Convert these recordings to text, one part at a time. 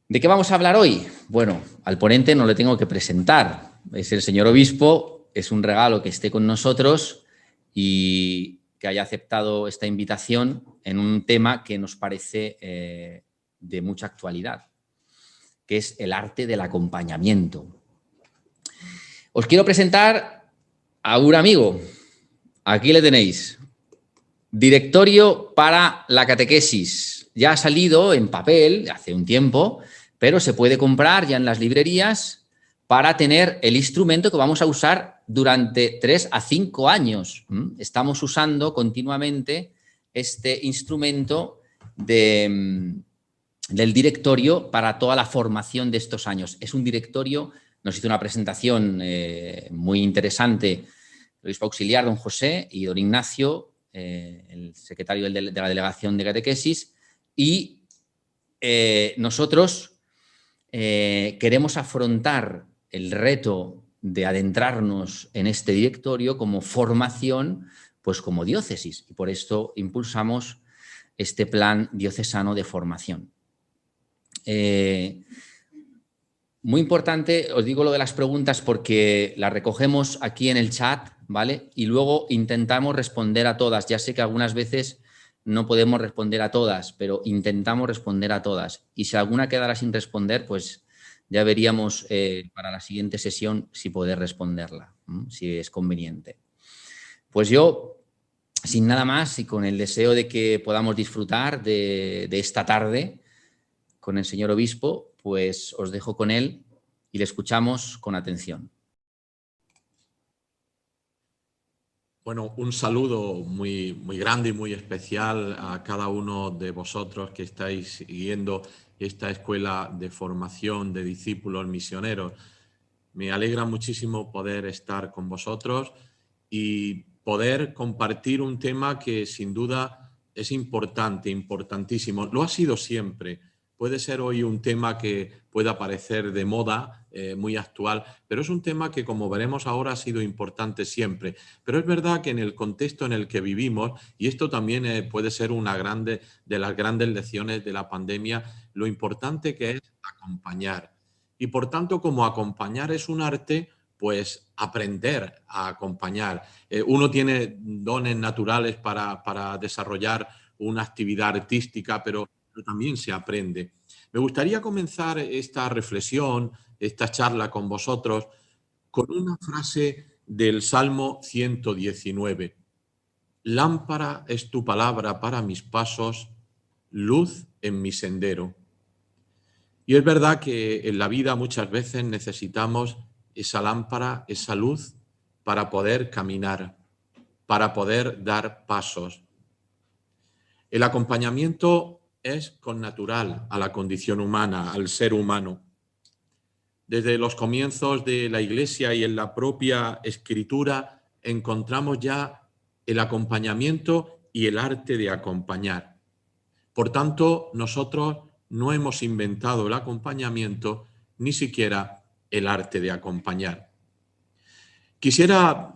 ¿De qué vamos a hablar hoy? Bueno, al ponente no le tengo que presentar. Es el señor obispo, es un regalo que esté con nosotros y que haya aceptado esta invitación en un tema que nos parece de mucha actualidad, que es el arte del acompañamiento. Os quiero presentar a un amigo. Aquí le tenéis. Directorio para la catequesis. Ya ha salido en papel hace un tiempo, pero se puede comprar ya en las librerías para tener el instrumento que vamos a usar durante 3 a 5 años. Estamos usando continuamente este instrumento del directorio para toda la formación de estos años. Es un directorio, nos hizo una presentación muy interesante el obispo auxiliar, don José, y don Ignacio, el secretario de la delegación de catequesis, y nosotros queremos afrontar el reto de adentrarnos en este directorio como formación, pues como diócesis, y por esto impulsamos este plan diocesano de formación. Muy importante, os digo lo de las preguntas porque las recogemos aquí en el chat, ¿vale? Y luego intentamos responder a todas. Ya sé que algunas veces no podemos responder a todas, pero intentamos responder a todas. Y si alguna quedara sin responder, pues ya veríamos para la siguiente sesión si poder responderla, si es conveniente. Pues yo, sin nada más y con el deseo de que podamos disfrutar de esta tarde con el señor obispo, pues os dejo con él y le escuchamos con atención. Bueno, un saludo muy grande y muy especial a cada uno de vosotros que estáis siguiendo esta escuela de formación de discípulos misioneros. Me alegra muchísimo poder estar con vosotros y poder compartir un tema que sin duda es importante, importantísimo. Lo ha sido siempre. Puede ser hoy un tema que pueda parecer de moda, muy actual, pero es un tema que, como veremos ahora, ha sido importante siempre. Pero es verdad que en el contexto en el que vivimos, y esto también puede ser una de las grandes lecciones de la pandemia, lo importante que es acompañar. Y por tanto, como acompañar es un arte, pues aprender a acompañar. Uno tiene dones naturales para desarrollar una actividad artística, pero también se aprende. Me gustaría comenzar esta reflexión, esta charla con vosotros, con una frase del Salmo 119. Lámpara es tu palabra para mis pasos, luz en mi sendero. Y es verdad que en la vida muchas veces necesitamos esa lámpara, esa luz, para poder caminar, para poder dar pasos. El acompañamiento es connatural a la condición humana, al ser humano. Desde los comienzos de la Iglesia y en la propia Escritura encontramos ya el acompañamiento y el arte de acompañar. Por tanto, nosotros no hemos inventado el acompañamiento, ni siquiera el arte de acompañar. Quisiera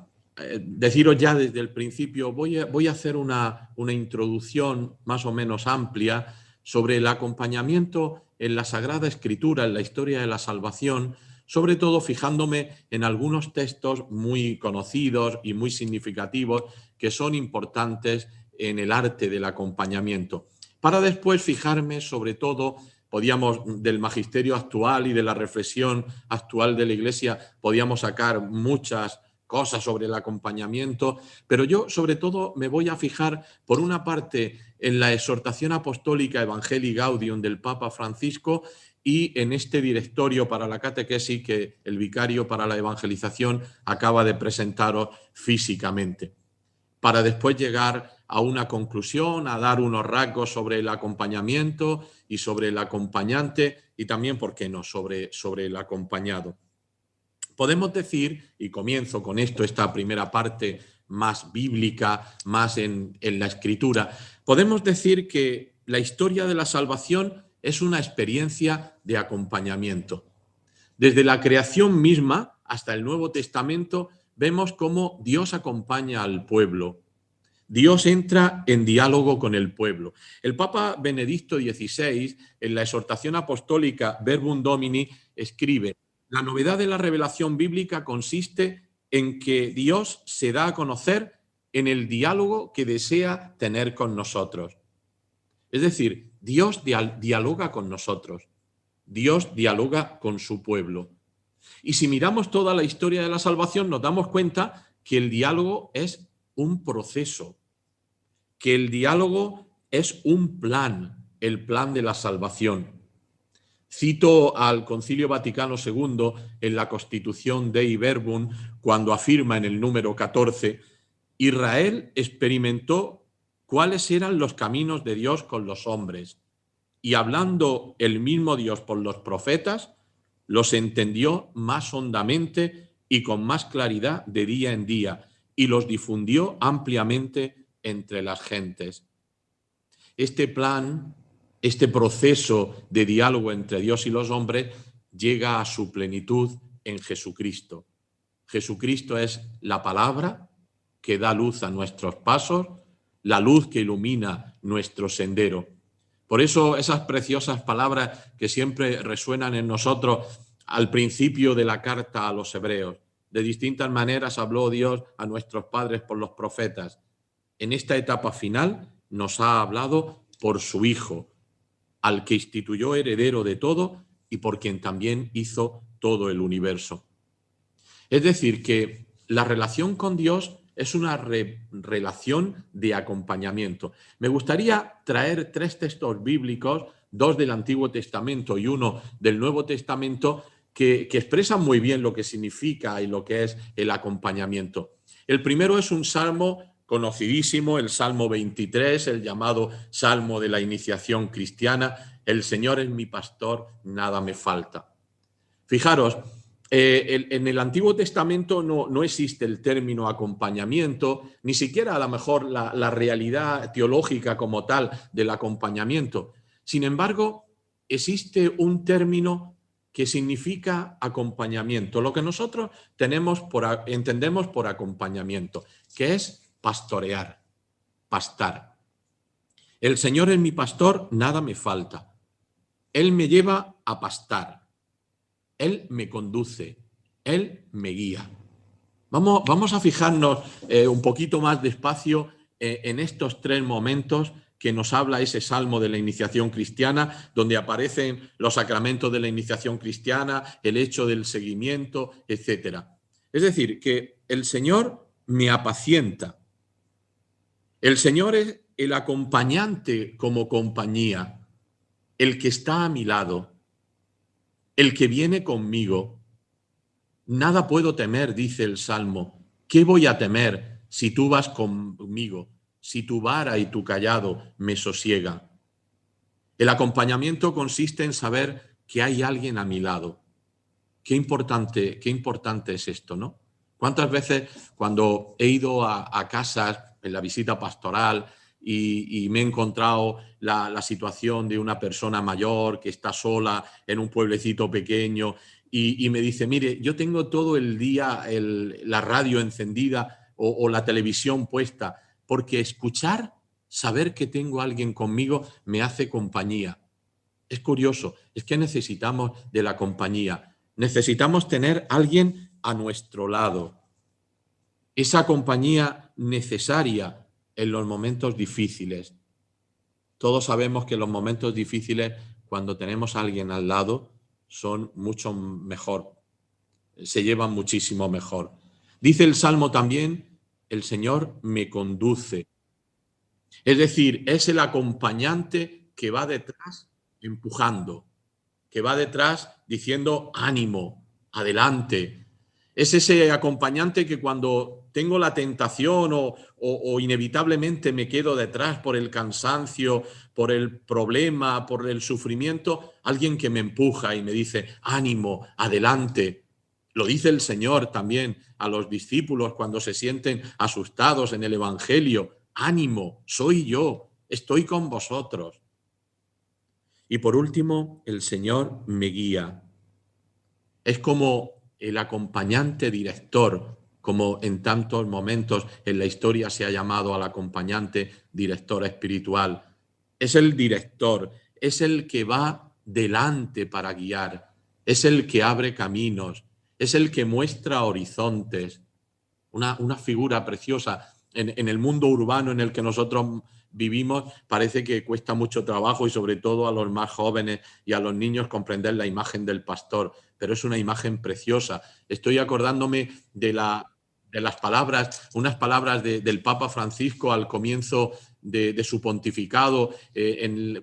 deciros ya desde el principio, voy a hacer una introducción más o menos amplia sobre el acompañamiento en la Sagrada Escritura, en la historia de la salvación, sobre todo fijándome en algunos textos muy conocidos y muy significativos que son importantes en el arte del acompañamiento. Para después fijarme sobre todo, del magisterio actual y de la reflexión actual de la Iglesia, podíamos sacar muchas cosas sobre el acompañamiento, pero yo sobre todo me voy a fijar, por una parte, en la exhortación apostólica Evangelii Gaudium del Papa Francisco y en este directorio para la catequesis que el vicario para la evangelización acaba de presentaros físicamente, para después llegar a una conclusión, a dar unos rasgos sobre el acompañamiento y sobre el acompañante y también, ¿por qué no?, sobre el acompañado. Podemos decir, y comienzo con esto, esta primera parte más bíblica, más en la Escritura, podemos decir que la historia de la salvación es una experiencia de acompañamiento. Desde la creación misma hasta el Nuevo Testamento vemos cómo Dios acompaña al pueblo. Dios entra en diálogo con el pueblo. El Papa Benedicto XVI, en la exhortación apostólica Verbum Domini, escribe: la novedad de la revelación bíblica consiste en que Dios se da a conocer en el diálogo que desea tener con nosotros. Es decir, Dios dialoga con nosotros. Dios dialoga con su pueblo. Y si miramos toda la historia de la salvación, nos damos cuenta que el diálogo es un proceso, que el diálogo es un plan, el plan de la salvación. Cito al Concilio Vaticano II en la Constitución Dei Verbum, cuando afirma en el número 14: Israel experimentó cuáles eran los caminos de Dios con los hombres, y hablando el mismo Dios por los profetas, los entendió más hondamente y con más claridad de día en día, y los difundió ampliamente entre las gentes. Este plan, este proceso de diálogo entre Dios y los hombres llega a su plenitud en Jesucristo. Jesucristo es la palabra que da luz a nuestros pasos, la luz que ilumina nuestro sendero. Por eso esas preciosas palabras que siempre resuenan en nosotros al principio de la carta a los hebreos. De distintas maneras habló Dios a nuestros padres por los profetas. En esta etapa final nos ha hablado por su Hijo, al que instituyó heredero de todo y por quien también hizo todo el universo. Es decir, que la relación con Dios es una relación de acompañamiento. Me gustaría traer 3 textos bíblicos, 2 del Antiguo Testamento y 1 del Nuevo Testamento, que expresan muy bien lo que significa y lo que es el acompañamiento. El primero es un salmo conocidísimo, el Salmo 23, el llamado Salmo de la iniciación cristiana: el Señor es mi pastor, nada me falta. Fijaros, en el Antiguo Testamento no existe el término acompañamiento, ni siquiera a lo mejor la realidad teológica como tal del acompañamiento. Sin embargo, existe un término que significa acompañamiento, lo que nosotros entendemos por acompañamiento, que es pastorear, pastar. El Señor es mi pastor, nada me falta. Él me lleva a pastar. Él me conduce, Él me guía. Vamos a fijarnos un poquito más despacio en estos 3 momentos que nos habla ese salmo de la iniciación cristiana, donde aparecen los sacramentos de la iniciación cristiana, el hecho del seguimiento, etc. Es decir, que el Señor me apacienta. El Señor es el acompañante como compañía, el que está a mi lado, el que viene conmigo. Nada puedo temer, dice el Salmo. ¿Qué voy a temer si tú vas conmigo, si tu vara y tu cayado me sosiegan? El acompañamiento consiste en saber que hay alguien a mi lado. Qué importante es esto, ¿no? ¿Cuántas veces cuando he ido a casas en la visita pastoral y me he encontrado la situación de una persona mayor que está sola en un pueblecito pequeño y me dice: mire, yo tengo todo el día la radio encendida o la televisión puesta, porque escuchar, saber que tengo a alguien conmigo me hace compañía? Es curioso, es que necesitamos de la compañía. Necesitamos tener a alguien a nuestro lado. Esa compañía necesaria en los momentos difíciles. Todos sabemos que los momentos difíciles, cuando tenemos a alguien al lado, son mucho mejor, se llevan muchísimo mejor. Dice el Salmo también: el Señor me conduce. Es decir, es el acompañante que va detrás empujando, que va detrás diciendo: ánimo, adelante. Es ese acompañante que cuando tengo la tentación o inevitablemente me quedo detrás por el cansancio, por el problema, por el sufrimiento, alguien que me empuja y me dice: ánimo, adelante. Lo dice el Señor también a los discípulos cuando se sienten asustados en el Evangelio: ánimo, soy yo, estoy con vosotros. Y por último, el Señor me guía. Es como el acompañante director como en tantos momentos en la historia se ha llamado al acompañante director espiritual. Es el director, es el que va delante para guiar, es el que abre caminos, es el que muestra horizontes. Una figura preciosa. En el mundo urbano en el que nosotros vivimos parece que cuesta mucho trabajo y sobre todo a los más jóvenes y a los niños comprender la imagen del pastor, pero es una imagen preciosa. Estoy acordándome de las palabras, unas palabras del Papa Francisco al comienzo de su pontificado,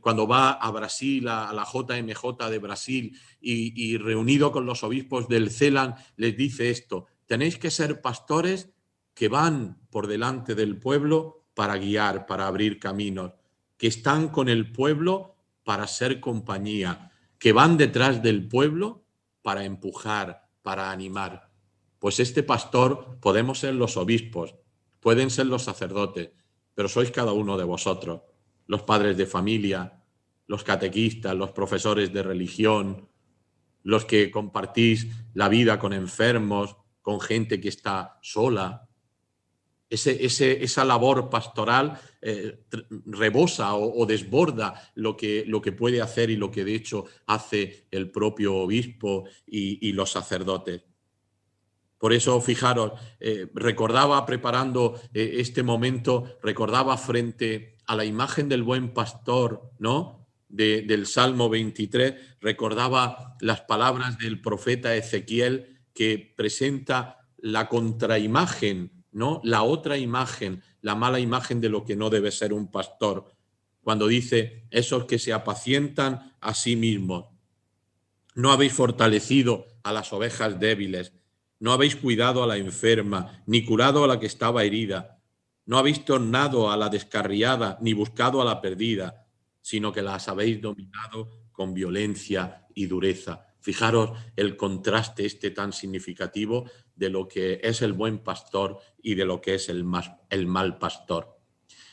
cuando va a Brasil, a la JMJ de Brasil, y reunido con los obispos del CELAN, les dice esto: tenéis que ser pastores que van por delante del pueblo para guiar, para abrir caminos, que están con el pueblo para ser compañía, que van detrás del pueblo para empujar, para animar. Pues este pastor podemos ser los obispos, pueden ser los sacerdotes, pero sois cada uno de vosotros, los padres de familia, los catequistas, los profesores de religión, los que compartís la vida con enfermos, con gente que está sola. Esa labor pastoral rebosa o desborda lo que puede hacer y lo que de hecho hace el propio obispo y los sacerdotes. Por eso, fijaros, recordaba preparando este momento, recordaba frente a la imagen del buen pastor, ¿no? Del Salmo 23, recordaba las palabras del profeta Ezequiel que presenta la contraimagen, ¿no? La otra imagen, la mala imagen de lo que no debe ser un pastor, cuando dice: esos que se apacientan a sí mismos. No habéis fortalecido a las ovejas débiles, no habéis cuidado a la enferma, ni curado a la que estaba herida, no habéis tornado a la descarriada, ni buscado a la perdida, sino que las habéis dominado con violencia y dureza. Fijaros el contraste este tan significativo de lo que es el buen pastor y de lo que es el mal pastor.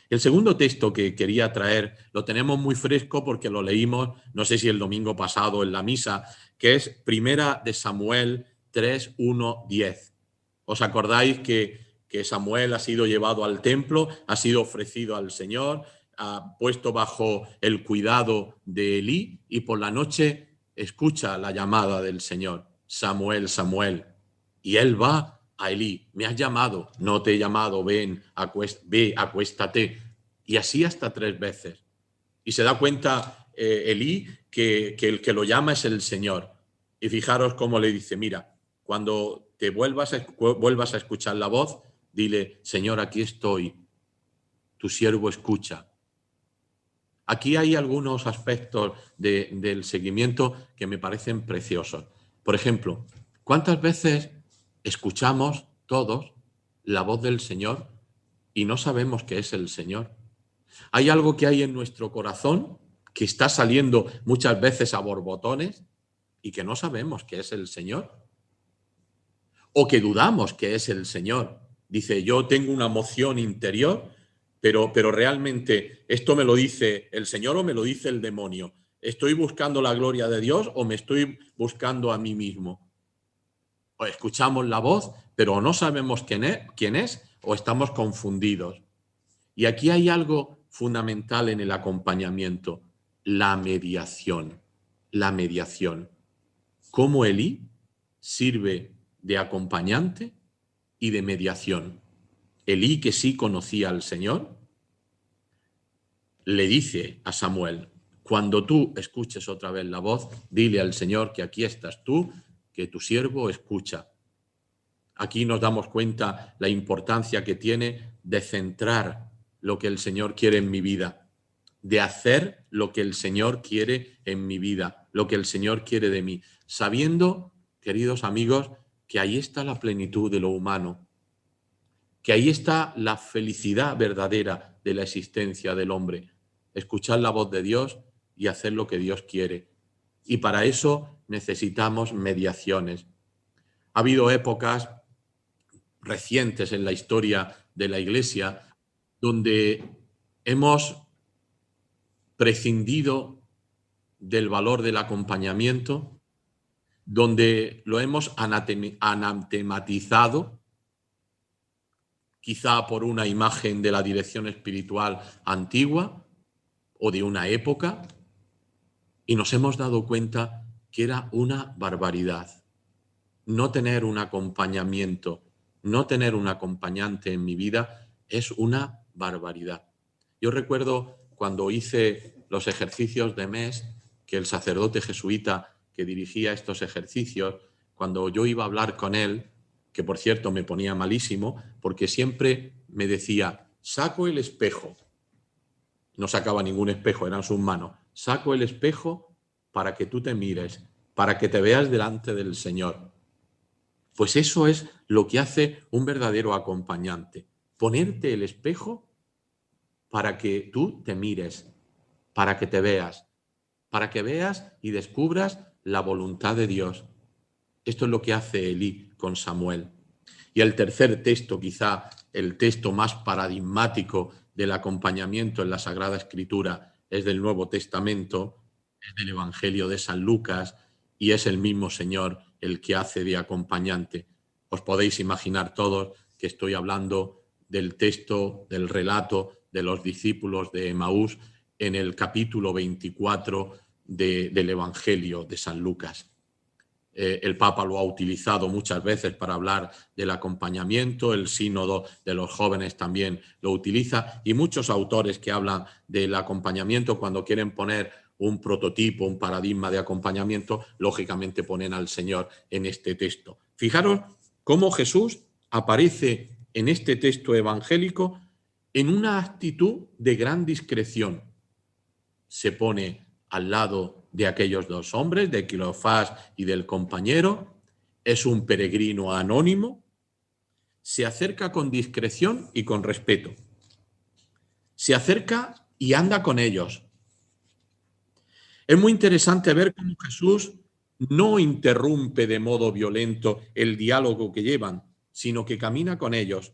El segundo texto que quería traer lo tenemos muy fresco porque lo leímos, no sé si el domingo pasado en la misa, que es Primera de Samuel 3, 1, 10. ¿Os acordáis que Samuel ha sido llevado al templo, ha sido ofrecido al Señor, ha puesto bajo el cuidado de Elí y por la noche escucha la llamada del Señor: Samuel, Samuel. Y él va a Elí: me has llamado, no te he llamado, ven, ve, acuéstate. Y así hasta 3 veces. Y se da cuenta Elí que el que lo llama es el Señor. Y fijaros cómo le dice: mira, cuando te vuelvas a escuchar la voz, dile: Señor, aquí estoy, tu siervo escucha. Aquí hay algunos aspectos del seguimiento que me parecen preciosos. Por ejemplo, ¿cuántas veces escuchamos todos la voz del Señor y no sabemos que es el Señor? Hay algo que hay en nuestro corazón que está saliendo muchas veces a borbotones y que no sabemos que es el Señor. O que dudamos que es el Señor. Dice: yo tengo una emoción interior, pero realmente esto me lo dice el Señor o me lo dice el demonio. ¿Estoy buscando la gloria de Dios o me estoy buscando a mí mismo? O escuchamos la voz, pero no sabemos quién es o estamos confundidos. Y aquí hay algo fundamental en el acompañamiento: la mediación. La mediación. Cómo Elí sirve de acompañante y de mediación. Elí, que sí conocía al Señor, le dice a Samuel: cuando tú escuches otra vez la voz, dile al Señor que aquí estás tú, que tu siervo escucha. Aquí nos damos cuenta la importancia que tiene de centrar lo que el Señor quiere en mi vida, de hacer lo que el Señor quiere en mi vida, lo que el Señor quiere de mí, sabiendo, queridos amigos, que ahí está la plenitud de lo humano, que ahí está la felicidad verdadera de la existencia del hombre: escuchar la voz de Dios y hacer lo que Dios quiere. Y para eso necesitamos mediaciones. Ha habido épocas recientes en la historia de la Iglesia donde hemos prescindido del valor del acompañamiento, donde lo hemos anatematizado quizá por una imagen de la dirección espiritual antigua o de una época, y nos hemos dado cuenta que era una barbaridad. No tener un acompañamiento, no tener un acompañante en mi vida es una barbaridad. Yo recuerdo cuando hice los ejercicios de mes, que el sacerdote jesuita que dirigía estos ejercicios, cuando yo iba a hablar con él, que por cierto me ponía malísimo, porque siempre me decía, saco el espejo. No sacaba ningún espejo, eran sus manos. Saco el espejo para que tú te mires, para que te veas delante del Señor. Pues eso es lo que hace un verdadero acompañante. Ponerte el espejo para que tú te mires, para que te veas, para que veas y descubras la voluntad de Dios. Esto es lo que hace Elí con Samuel. Y el tercer texto, quizá el texto más paradigmático del acompañamiento en la Sagrada Escritura, es del Nuevo Testamento, es del Evangelio de San Lucas, y es el mismo Señor el que hace de acompañante. Os podéis imaginar todos que estoy hablando del texto, del relato de los discípulos de Emaús en el capítulo 24 del Evangelio de San Lucas. El Papa lo ha utilizado muchas veces para hablar del acompañamiento, el sínodo de los jóvenes también lo utiliza, y muchos autores que hablan del acompañamiento cuando quieren poner un prototipo, un paradigma de acompañamiento, lógicamente ponen al Señor en este texto. Fijaros cómo Jesús aparece en este texto evangélico en una actitud de gran discreción. Se pone al lado de aquellos dos hombres, de Cleofás y del compañero, es un peregrino anónimo, se acerca con discreción y con respeto. Se acerca y anda con ellos. Es muy interesante ver cómo Jesús no interrumpe de modo violento el diálogo que llevan, sino que camina con ellos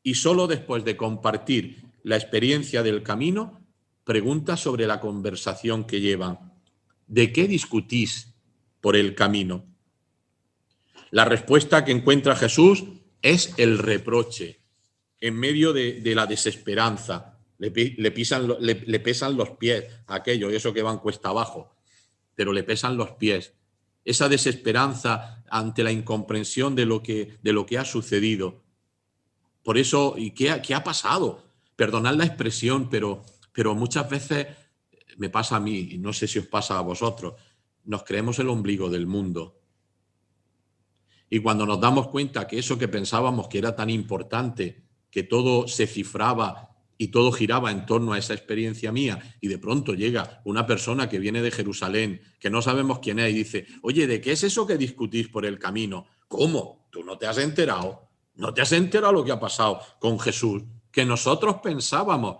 y solo después de compartir la experiencia del camino, pregunta sobre la conversación que llevan. ¿De qué discutís por el camino? La respuesta que encuentra Jesús es el reproche. En medio de la desesperanza, le pesan los pies a aquello, eso que van cuesta abajo, pero le pesan los pies. Esa desesperanza ante la incomprensión de lo que ha sucedido. Por eso, ¿y qué ha pasado? Perdonad la expresión, pero muchas veces me pasa a mí, y no sé si os pasa a vosotros, nos creemos el ombligo del mundo. Y cuando nos damos cuenta que eso que pensábamos que era tan importante, que todo se cifraba y todo giraba en torno a esa experiencia mía, y de pronto llega una persona que viene de Jerusalén, que no sabemos quién es, y dice, oye, ¿de qué es eso que discutís por el camino? ¿Cómo? ¿Tú no te has enterado? ¿No te has enterado lo que ha pasado con Jesús? Que nosotros pensábamos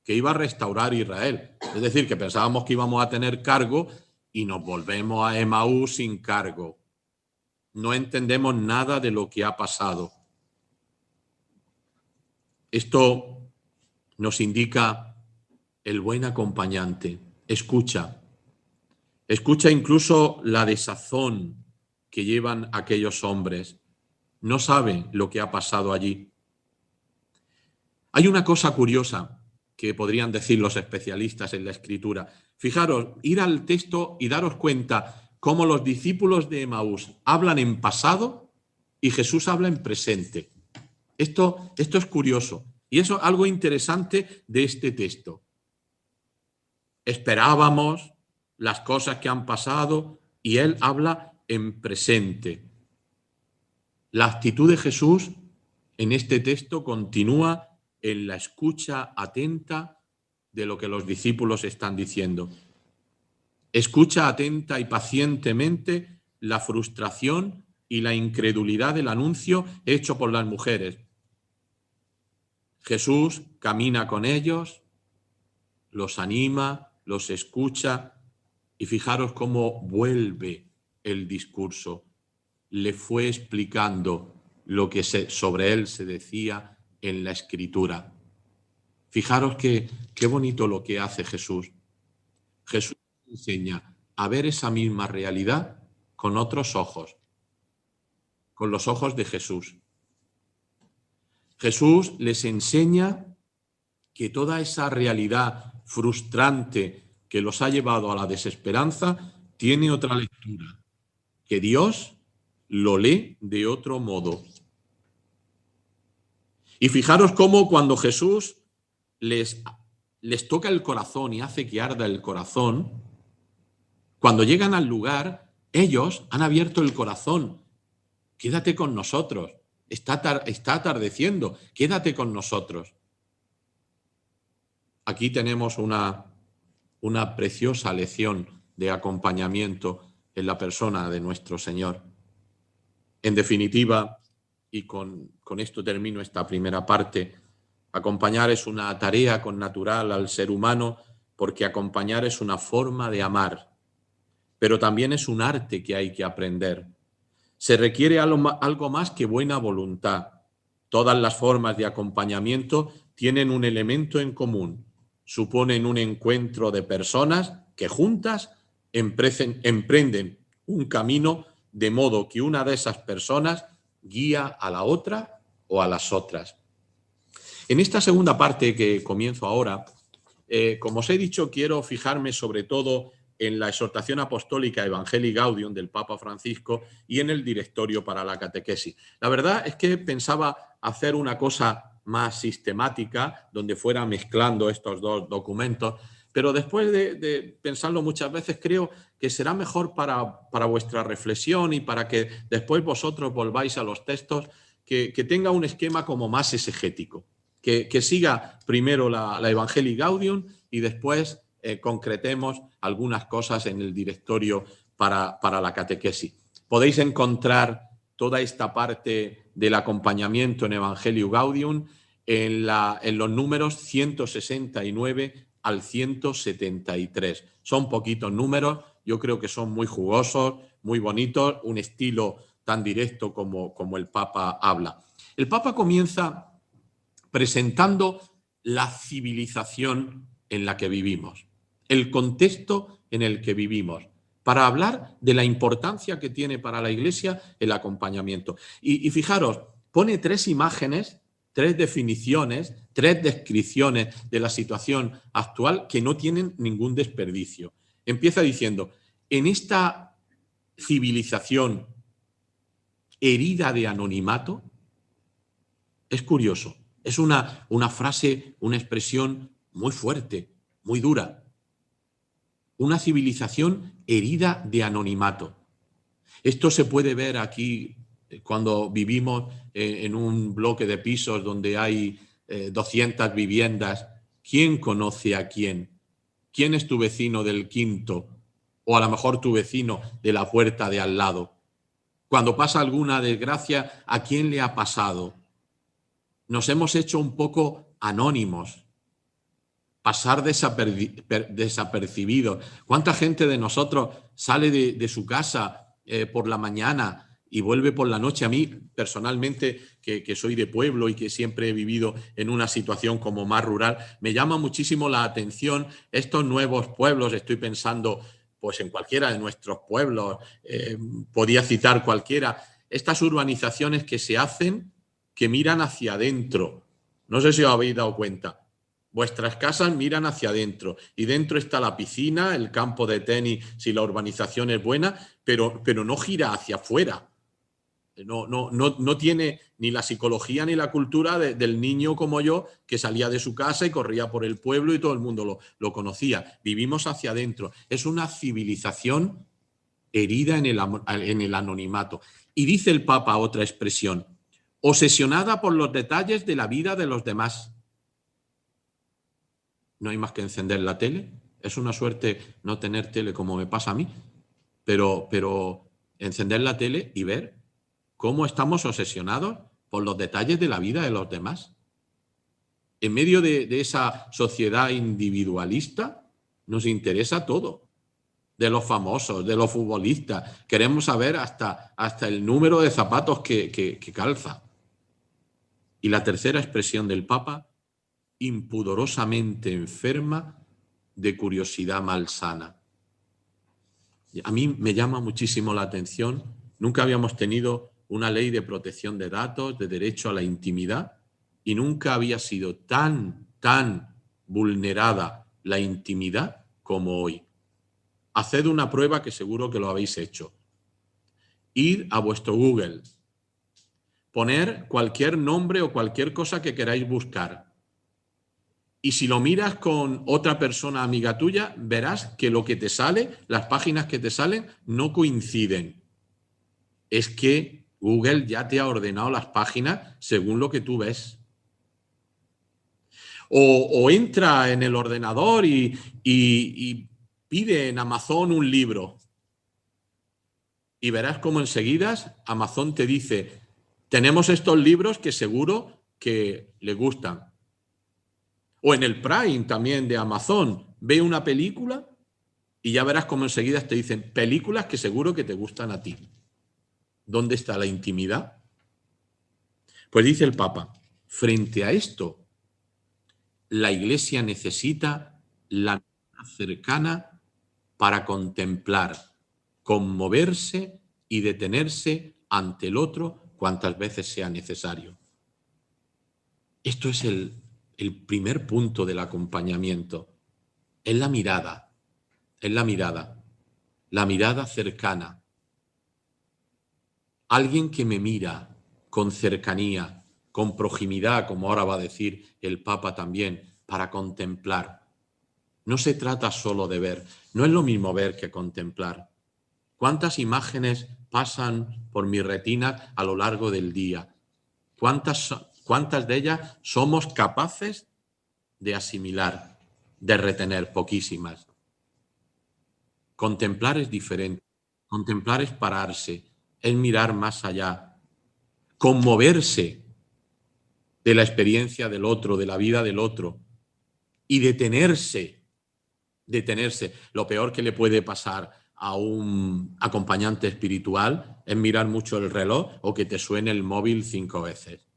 que iba a restaurar Israel. Es decir, que pensábamos que íbamos a tener cargo y nos volvemos a Emaús sin cargo. No entendemos nada de lo que ha pasado. Esto nos indica el buen acompañante. Escucha. Escucha incluso la desazón que llevan aquellos hombres. No saben lo que ha pasado allí. Hay una cosa curiosa que podrían decir los especialistas en la escritura. Fijaros, ir al texto y daros cuenta cómo los discípulos de Emaús hablan en pasado y Jesús habla en presente. Esto es curioso y eso es algo interesante de este texto. Esperábamos las cosas que han pasado y él habla en presente. La actitud de Jesús en este texto continúa en la escucha atenta de lo que los discípulos están diciendo. Escucha atenta y pacientemente la frustración y la incredulidad del anuncio hecho por las mujeres. Jesús camina con ellos, los anima, los escucha y fijaros cómo vuelve el discurso. Le fue explicando lo que sobre él se decía en la Escritura. Fijaros qué bonito lo que hace Jesús. Jesús enseña a ver esa misma realidad con otros ojos, con los ojos de Jesús. Jesús les enseña que toda esa realidad frustrante que los ha llevado a la desesperanza tiene otra lectura, que Dios lo lee de otro modo. Y fijaros cómo cuando Jesús les toca el corazón y hace que arda el corazón, cuando llegan al lugar, ellos han abierto el corazón. Quédate con nosotros. Está atardeciendo. Quédate con nosotros. Aquí tenemos una preciosa lección de acompañamiento en la persona de nuestro Señor. En definitiva, y con esto termino esta primera parte, acompañar es una tarea connatural al ser humano porque acompañar es una forma de amar, pero también es un arte que hay que aprender. Se requiere algo más que buena voluntad. Todas las formas de acompañamiento tienen un elemento en común. Suponen un encuentro de personas que juntas emprenden un camino de modo que una de esas personas guía a la otra o a las otras. En esta segunda parte que comienzo ahora, como os he dicho, quiero fijarme sobre todo en la exhortación apostólica Evangelii Gaudium del Papa Francisco y en el directorio para la catequesis. La verdad es que pensaba hacer una cosa más sistemática, donde fuera mezclando estos dos documentos, pero después de pensarlo muchas veces creo que será mejor para vuestra reflexión y para que después vosotros volváis a los textos, que tenga un esquema como más exegético, que siga primero la Evangelii Gaudium y después concretemos algunas cosas en el directorio para la catequesis. Podéis encontrar toda esta parte del acompañamiento en Evangelii Gaudium en los números 169 al 173. Son poquitos números, yo creo que son muy jugosos, muy bonitos, un estilo tan directo como el Papa habla. El Papa comienza presentando la civilización en la que vivimos, el contexto en el que vivimos, para hablar de la importancia que tiene para la Iglesia el acompañamiento. Y fijaros, pone 3 imágenes, 3 definiciones, 3 descripciones de la situación actual que no tienen ningún desperdicio. Empieza diciendo, en esta civilización herida de anonimato, es curioso, es una frase, una expresión muy fuerte, muy dura. Una civilización herida de anonimato. Esto se puede ver aquí cuando vivimos en un bloque de pisos donde hay 200 viviendas. ¿Quién conoce a quién? ¿Quién es tu vecino del quinto? O a lo mejor tu vecino de la puerta de al lado. Cuando pasa alguna desgracia, ¿a quién le ha pasado? Nos hemos hecho un poco anónimos. Pasar desapercibidos. ¿Cuánta gente de nosotros sale de su casa por la mañana y vuelve por la noche? A mí, personalmente, que soy de pueblo y que siempre he vivido en una situación como más rural, me llama muchísimo la atención estos nuevos pueblos. Estoy pensando pues, en cualquiera de nuestros pueblos, podía citar cualquiera. Estas urbanizaciones que se hacen, que miran hacia adentro. No sé si os habéis dado cuenta. Vuestras casas miran hacia adentro y dentro está la piscina, el campo de tenis, si la urbanización es buena, pero no gira hacia afuera. No tiene ni la psicología ni la cultura del niño como yo que salía de su casa y corría por el pueblo y todo el mundo lo conocía. Vivimos hacia adentro. Es una civilización herida en el anonimato. Y dice el Papa otra expresión, obsesionada por los detalles de la vida de los demás. No hay más que encender la tele. Es una suerte no tener tele como me pasa a mí, pero encender la tele y ver cómo estamos obsesionados por los detalles de la vida de los demás. En medio de esa sociedad individualista nos interesa todo, de los famosos, de los futbolistas. Queremos saber hasta el número de zapatos que calza. Y la tercera expresión del Papa, impudorosamente enferma de curiosidad malsana. A mí me llama muchísimo la atención. Nunca habíamos tenido una ley de protección de datos, de derecho a la intimidad, y nunca había sido tan vulnerada la intimidad como hoy. Haced una prueba que seguro que lo habéis hecho. Id a vuestro Google, poner cualquier nombre o cualquier cosa que queráis buscar. Y si lo miras con otra persona amiga tuya, verás que lo que te sale, las páginas que te salen, no coinciden. Es que Google ya te ha ordenado las páginas según lo que tú ves. O entra en el ordenador y pide en Amazon un libro. Y verás cómo enseguida Amazon te dice, tenemos estos libros que seguro que le gustan. O en el Prime también de Amazon, ve una película y ya verás cómo enseguida te dicen películas que seguro que te gustan a ti. ¿Dónde está la intimidad? Pues dice el Papa, frente a esto, la Iglesia necesita la cercana para contemplar, conmoverse y detenerse ante el otro cuantas veces sea necesario. Esto es el primer punto del acompañamiento. Es la mirada, la mirada cercana. Alguien que me mira con cercanía, con proximidad, como ahora va a decir el Papa también, para contemplar. No se trata solo de ver, no es lo mismo ver que contemplar. ¿Cuántas imágenes pasan por mi retina a lo largo del día? ¿Cuántas de ellas somos capaces de asimilar, de retener? Poquísimas. Contemplar es diferente. Contemplar es pararse, es mirar más allá, conmoverse de la experiencia del otro, de la vida del otro, y detenerse. Lo peor que le puede pasar a un acompañante espiritual es mirar mucho el reloj o que te suene el móvil 5 veces.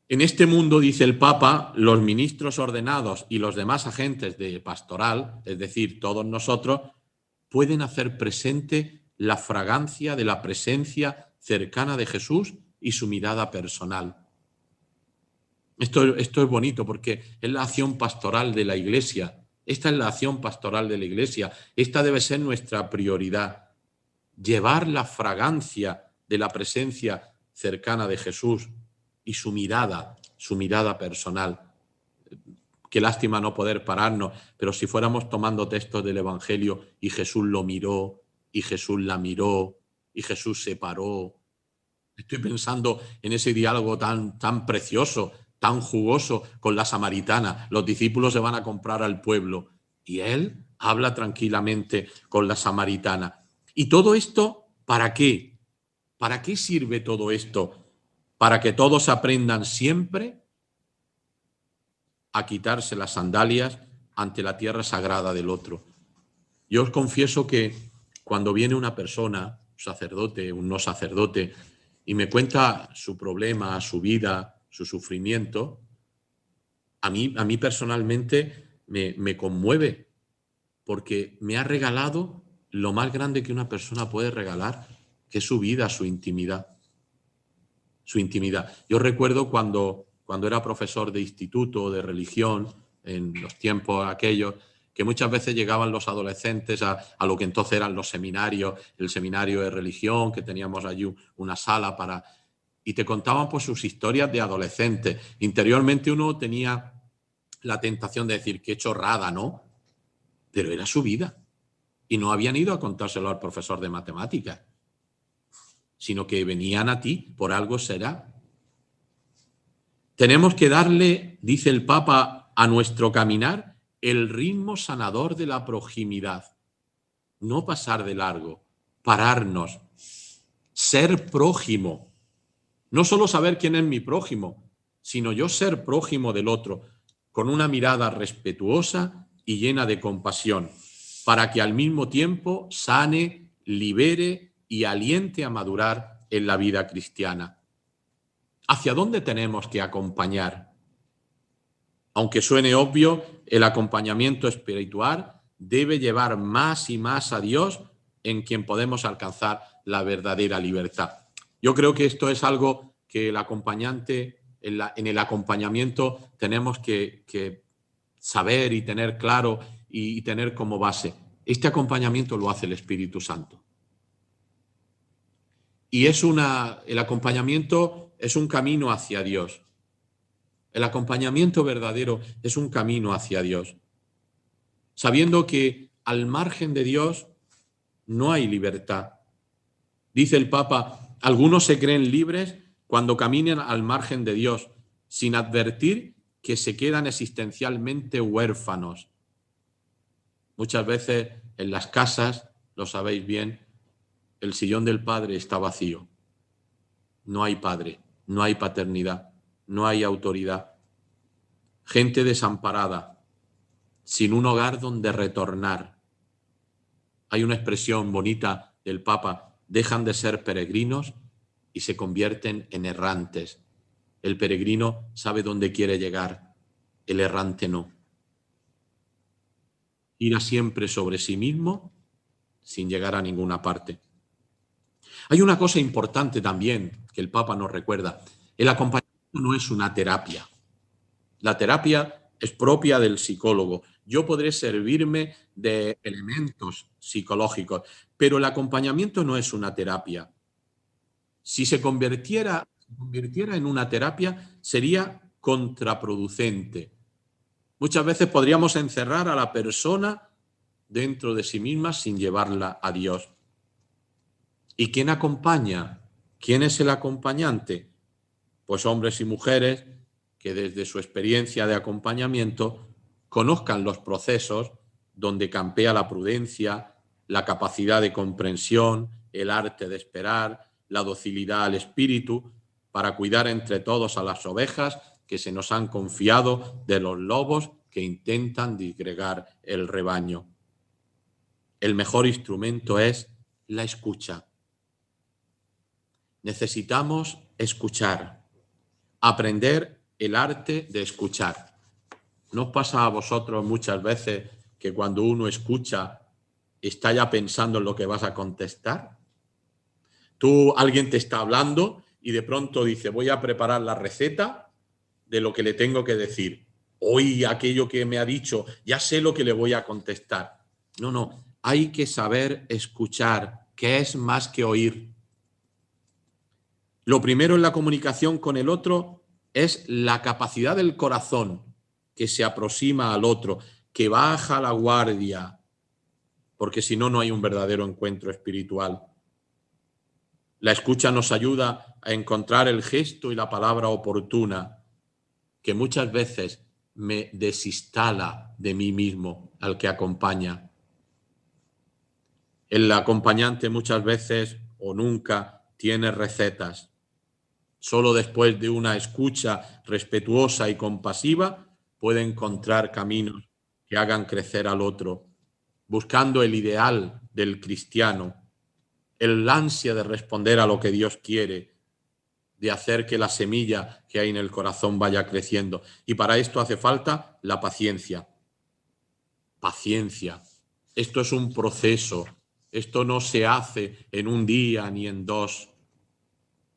En este mundo, dice el Papa, los ministros ordenados y los demás agentes de pastoral, es decir, todos nosotros, pueden hacer presente la fragancia de la presencia cercana de Jesús y su mirada personal. Esto es bonito porque es la acción pastoral de la Iglesia. Esta es la acción pastoral de la Iglesia. Esta debe ser nuestra prioridad. Llevar la fragancia de la presencia cercana de Jesús y su mirada personal. Qué lástima no poder pararnos, pero si fuéramos tomando textos del Evangelio y Jesús lo miró, y Jesús la miró, y Jesús se paró. Estoy pensando en ese diálogo tan precioso, tan jugoso con la samaritana. Los discípulos se van a comprar al pueblo y él habla tranquilamente con la samaritana. ¿Y todo esto para qué? ¿Para qué sirve todo esto? Para que todos aprendan siempre a quitarse las sandalias ante la tierra sagrada del otro. Yo os confieso que cuando viene una persona, un sacerdote, un no sacerdote, y me cuenta su problema, su vida, su sufrimiento, a mí personalmente me conmueve, porque me ha regalado lo más grande que una persona puede regalar, que es su vida, su intimidad. Su intimidad. Yo recuerdo cuando era profesor de instituto, de religión, en los tiempos aquellos, que muchas veces llegaban los adolescentes a lo que entonces eran los seminarios, el seminario de religión, que teníamos allí una sala para... Y te contaban pues sus historias de adolescentes. Interiormente uno tenía la tentación de decir, qué chorrada, ¿no? Pero era su vida. Y no habían ido a contárselo al profesor de matemáticas, sino que venían a ti, por algo será. Tenemos que darle, dice el Papa, a nuestro caminar el ritmo sanador de la proximidad. No pasar de largo, pararnos, ser prójimo. No solo saber quién es mi prójimo, sino yo ser prójimo del otro, con una mirada respetuosa y llena de compasión, para que al mismo tiempo sane, libere y aliente a madurar en la vida cristiana. ¿Hacia dónde tenemos que acompañar? Aunque suene obvio, el acompañamiento espiritual debe llevar más y más a Dios, en quien podemos alcanzar la verdadera libertad. Yo creo que esto es algo que el acompañante, en el acompañamiento tenemos que saber y tener claro y tener como base. Este acompañamiento lo hace el Espíritu Santo. Y el acompañamiento es un camino hacia Dios. El acompañamiento verdadero es un camino hacia Dios. Sabiendo que al margen de Dios no hay libertad. Dice el Papa, algunos se creen libres cuando caminan al margen de Dios, sin advertir que se quedan existencialmente huérfanos. Muchas veces en las casas, lo sabéis bien, el sillón del padre está vacío. No hay padre, no hay paternidad, no hay autoridad. Gente desamparada, sin un hogar donde retornar. Hay una expresión bonita del Papa, dejan de ser peregrinos y se convierten en errantes. El peregrino sabe dónde quiere llegar, el errante no. Gira siempre sobre sí mismo sin llegar a ninguna parte. Hay una cosa importante también que el Papa nos recuerda. El acompañamiento no es una terapia. La terapia es propia del psicólogo. Yo podré servirme de elementos psicológicos, pero el acompañamiento no es una terapia. Si se convirtiera en una terapia, sería contraproducente. Muchas veces podríamos encerrar a la persona dentro de sí misma sin llevarla a Dios. ¿Y quién acompaña? ¿Quién es el acompañante? Pues hombres y mujeres que desde su experiencia de acompañamiento conozcan los procesos donde campea la prudencia, la capacidad de comprensión, el arte de esperar, la docilidad al espíritu, para cuidar entre todos a las ovejas que se nos han confiado de los lobos que intentan disgregar el rebaño. El mejor instrumento es la escucha. Necesitamos escuchar, aprender el arte de escuchar. ¿No os pasa a vosotros muchas veces que cuando uno escucha está ya pensando en lo que vas a contestar? Alguien te está hablando y de pronto dice, voy a preparar la receta de lo que le tengo que decir. Hoy aquello que me ha dicho, ya sé lo que le voy a contestar. No, hay que saber escuchar, que es más que oír. Lo primero en la comunicación con el otro es la capacidad del corazón que se aproxima al otro, que baja la guardia, porque si no, no hay un verdadero encuentro espiritual. La escucha nos ayuda a encontrar el gesto y la palabra oportuna, que muchas veces me desinstala de mí mismo al que acompaña. El acompañante muchas veces o nunca tiene recetas. Solo después de una escucha respetuosa y compasiva puede encontrar caminos que hagan crecer al otro, buscando el ideal del cristiano, el ansia de responder a lo que Dios quiere, de hacer que la semilla que hay en el corazón vaya creciendo. Y para esto hace falta la paciencia. Paciencia. Esto es un proceso. Esto no se hace en un día ni en dos.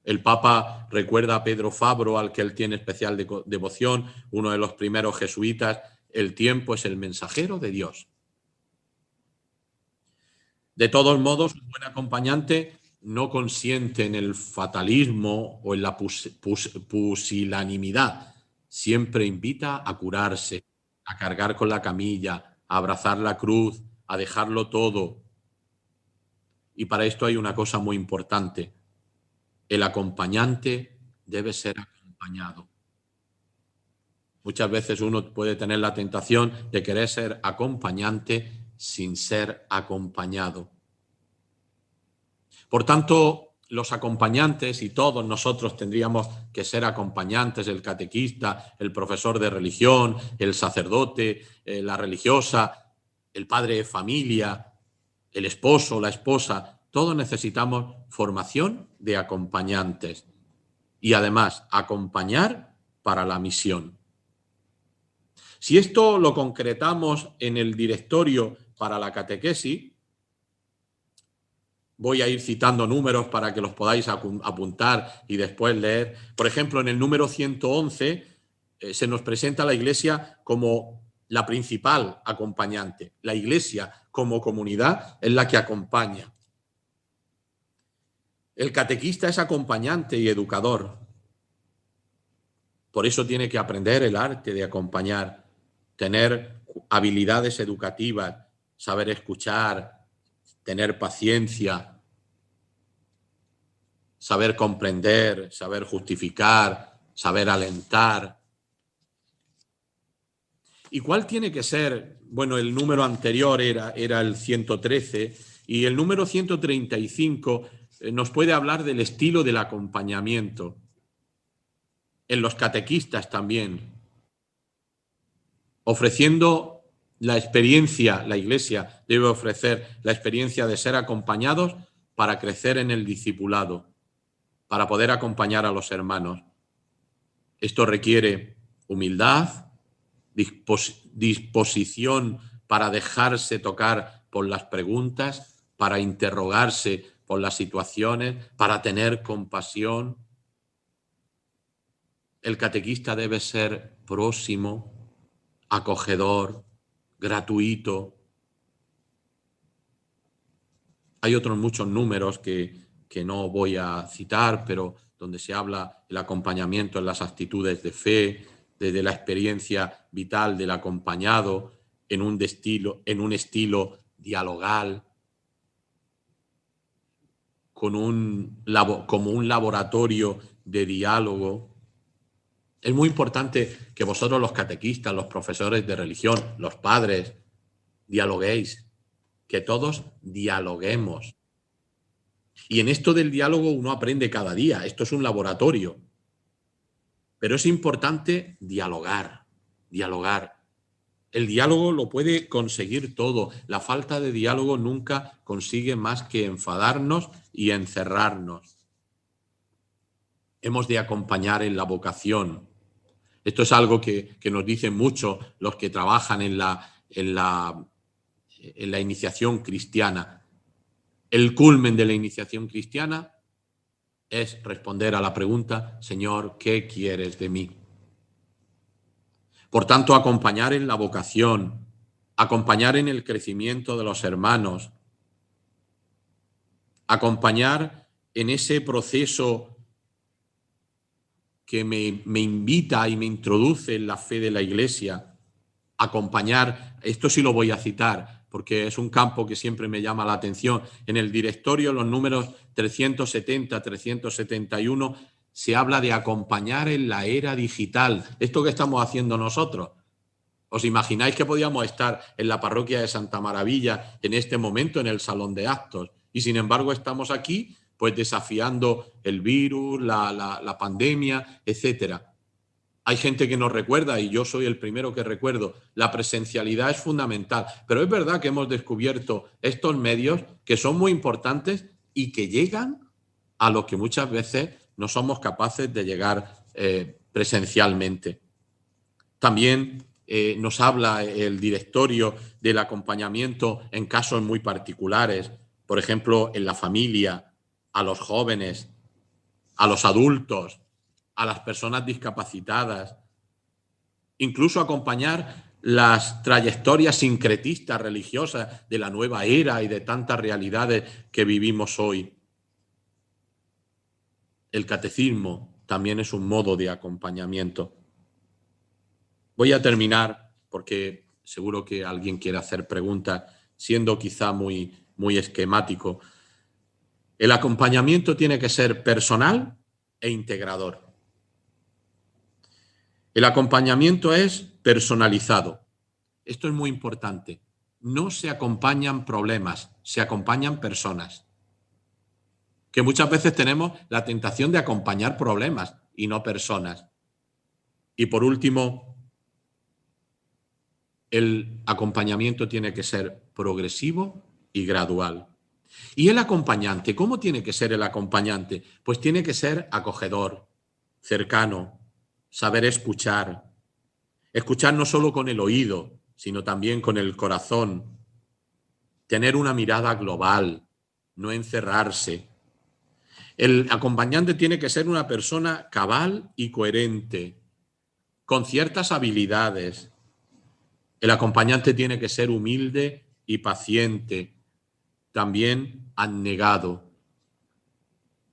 El Papa recuerda a Pedro Fabro, al que él tiene especial devoción, uno de los primeros jesuitas. El tiempo es el mensajero de Dios. De todos modos, un buen acompañante no consiente en el fatalismo o en la pusilanimidad. Siempre invita a curarse, a cargar con la camilla, a abrazar la cruz, a dejarlo todo. Y para esto hay una cosa muy importante. El acompañante debe ser acompañado. Muchas veces uno puede tener la tentación de querer ser acompañante sin ser acompañado. Por tanto, los acompañantes, y todos nosotros tendríamos que ser acompañantes, el catequista, el profesor de religión, el sacerdote, la religiosa, el padre de familia, el esposo, la esposa, todos necesitamos formación de acompañantes y además acompañar para la misión. Si esto lo concretamos en el directorio para la catequesis, Voy a ir citando números para que los podáis apuntar y después leer. Por ejemplo, en el número 111 se nos presenta a la Iglesia como la principal acompañante. La Iglesia como comunidad es la que acompaña. El catequista es acompañante y educador. Por eso tiene que aprender el arte de acompañar, tener habilidades educativas, saber escuchar, tener paciencia, saber comprender, saber justificar, saber alentar. ¿Y cuál tiene que ser? Bueno, el número anterior era el 113 y el número 135 nos puede hablar del estilo del acompañamiento. En los catequistas también, ofreciendo la experiencia, la Iglesia debe ofrecer la experiencia de ser acompañados para crecer en el discipulado, para poder acompañar a los hermanos. Esto requiere humildad, disposición para dejarse tocar por las preguntas, para interrogarse por las situaciones, para tener compasión. El catequista debe ser próximo, acogedor, gratuito. Hay otros muchos números que no voy a citar, pero donde se habla del acompañamiento en las actitudes de fe, desde la experiencia vital del acompañado, en un estilo dialogal, como un laboratorio de diálogo. Es muy importante que vosotros, los catequistas, los profesores de religión, los padres, dialoguéis, que todos dialoguemos. Y en esto del diálogo uno aprende cada día, esto es un laboratorio. Pero es importante dialogar. El diálogo lo puede conseguir todo. La falta de diálogo nunca consigue más que enfadarnos y encerrarnos. Hemos de acompañar en la vocación. Esto es algo que nos dicen mucho los que trabajan en la iniciación cristiana. El culmen de la iniciación cristiana es responder a la pregunta: Señor, ¿qué quieres de mí? Por tanto, acompañar en la vocación, acompañar en el crecimiento de los hermanos, acompañar en ese proceso que me invita y me introduce en la fe de la Iglesia, acompañar, esto sí lo voy a citar, porque es un campo que siempre me llama la atención. En el directorio, los números 370, 371, se habla de acompañar en la era digital. Esto que estamos haciendo nosotros. ¿Os imagináis que podíamos estar en la parroquia de Santa Maravilla en este momento en el salón de actos? Y sin embargo estamos aquí pues desafiando el virus, la pandemia, etcétera. Hay gente que nos recuerda, y yo soy el primero que recuerdo, la presencialidad es fundamental. Pero es verdad que hemos descubierto estos medios que son muy importantes y que llegan a los que muchas veces no somos capaces de llegar presencialmente. También nos habla el directorio del acompañamiento en casos muy particulares, por ejemplo, en la familia, a los jóvenes, a los adultos, a las personas discapacitadas, incluso acompañar las trayectorias sincretistas religiosas de la nueva era y de tantas realidades que vivimos hoy. El catecismo también es un modo de acompañamiento. Voy a terminar, porque seguro que alguien quiere hacer preguntas, siendo quizá muy esquemático. El acompañamiento tiene que ser personal e integrador. El acompañamiento es personalizado. Esto es muy importante. No se acompañan problemas, se acompañan personas. Que muchas veces tenemos la tentación de acompañar problemas y no personas. Y por último, el acompañamiento tiene que ser progresivo y gradual. ¿Y el acompañante? ¿Cómo tiene que ser el acompañante? Pues tiene que ser acogedor, cercano, saber escuchar. Escuchar no solo con el oído, sino también con el corazón. Tener una mirada global. no encerrarse. El acompañante tiene que ser una persona cabal y coherente, con ciertas habilidades. El acompañante tiene que ser humilde y paciente, también abnegado.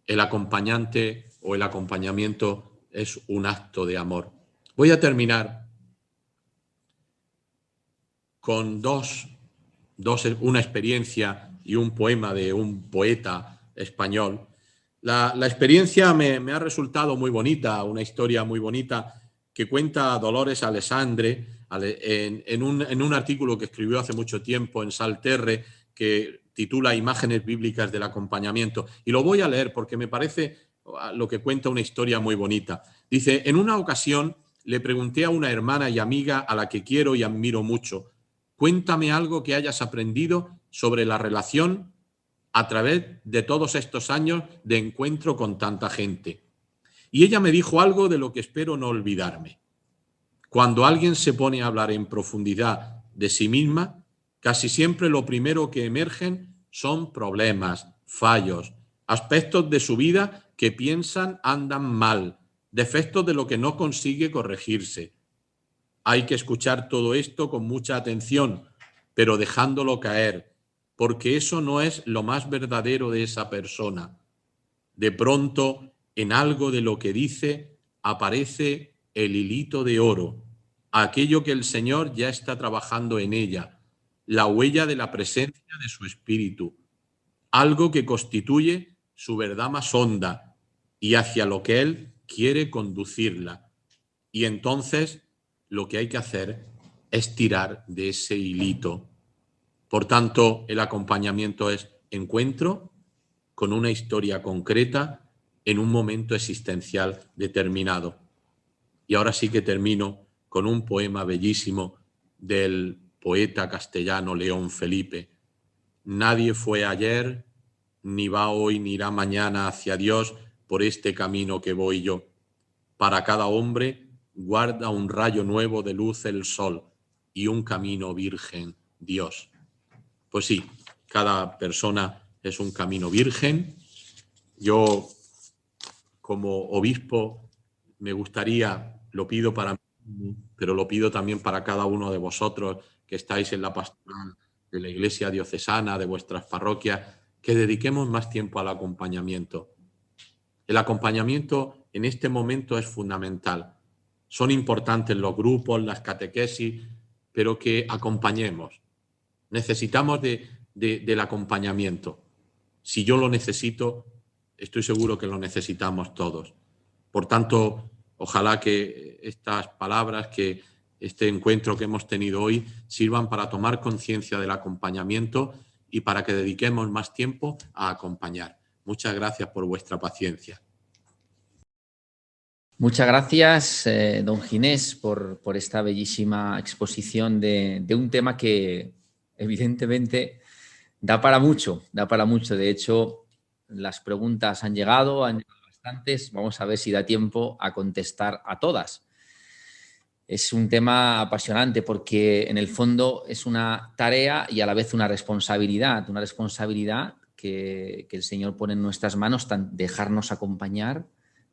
El acompañante o el acompañamiento es un acto de amor. Voy a terminar con una experiencia y un poema de un poeta español. La experiencia me ha resultado muy bonita, una historia muy bonita que cuenta Dolores Alessandre en un artículo que escribió hace mucho tiempo en Salterre, que titula Imágenes bíblicas del acompañamiento. Y lo voy a leer porque me parece lo que cuenta una historia muy bonita. Dice: en una ocasión le pregunté a una hermana y amiga a la que quiero y admiro mucho: cuéntame algo que hayas aprendido sobre la relación a través de todos estos años de encuentro con tanta gente. Y ella me dijo algo de lo que espero no olvidarme. Cuando alguien se pone a hablar en profundidad de sí misma, casi siempre lo primero que emergen son problemas, fallos, aspectos de su vida que piensan andan mal, defectos de lo que no consigue corregirse. Hay que escuchar todo esto con mucha atención, pero dejándolo caer, porque eso no es lo más verdadero de esa persona. De pronto, en algo de lo que dice, aparece el hilito de oro, aquello que el Señor ya está trabajando en ella, la huella de la presencia de su espíritu, algo que constituye su verdad más honda y hacia lo que Él quiere conducirla. Y entonces lo que hay que hacer es tirar de ese hilito. Por tanto, el acompañamiento es encuentro con una historia concreta en un momento existencial determinado. Y ahora sí que termino con un poema bellísimo del poeta castellano León Felipe. Nadie fue ayer, ni va hoy, ni irá mañana hacia Dios por este camino que voy yo. Para cada hombre guarda un rayo nuevo de luz el sol y un camino virgen Dios. Pues sí, cada persona es un camino virgen. Yo, como obispo, me gustaría, lo pido para mí, pero lo pido también para cada uno de vosotros que estáis en la pastoral de la Iglesia diocesana, de vuestras parroquias, que dediquemos más tiempo al acompañamiento. El acompañamiento en este momento es fundamental. Son importantes los grupos, las catequesis, pero que acompañemos. Necesitamos del acompañamiento. Si yo lo necesito, estoy seguro que lo necesitamos todos. Por tanto, ojalá que estas palabras, que este encuentro que hemos tenido hoy, sirvan para tomar conciencia del acompañamiento y para que dediquemos más tiempo a acompañar. Muchas gracias por vuestra paciencia. Muchas gracias, don Ginés, por esta bellísima exposición de un tema que evidentemente da para mucho, da para mucho. De hecho, las preguntas han llegado bastantes. Vamos a ver si da tiempo a contestar a todas. Es un tema apasionante porque en el fondo es una tarea y a la vez una responsabilidad que el Señor pone en nuestras manos, tanto dejarnos acompañar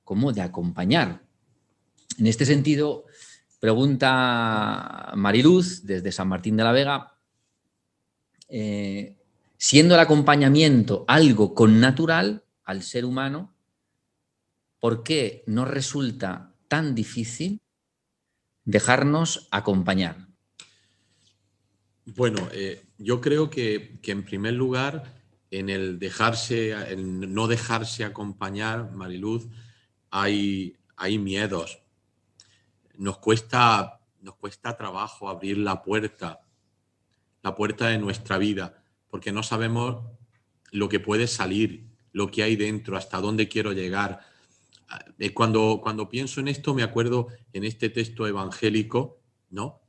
como de acompañar. En este sentido, pregunta Mariluz desde San Martín de la Vega, siendo el acompañamiento algo connatural al ser humano, ¿por qué nos resulta tan difícil dejarnos acompañar? Bueno, yo creo que en primer lugar, en el no dejarse acompañar, Mariluz, hay miedos. Nos cuesta trabajo abrir la puerta de nuestra vida, porque no sabemos lo que puede salir, lo que hay dentro, hasta dónde quiero llegar. Cuando pienso en esto, me acuerdo en este texto evangélico, ¿no?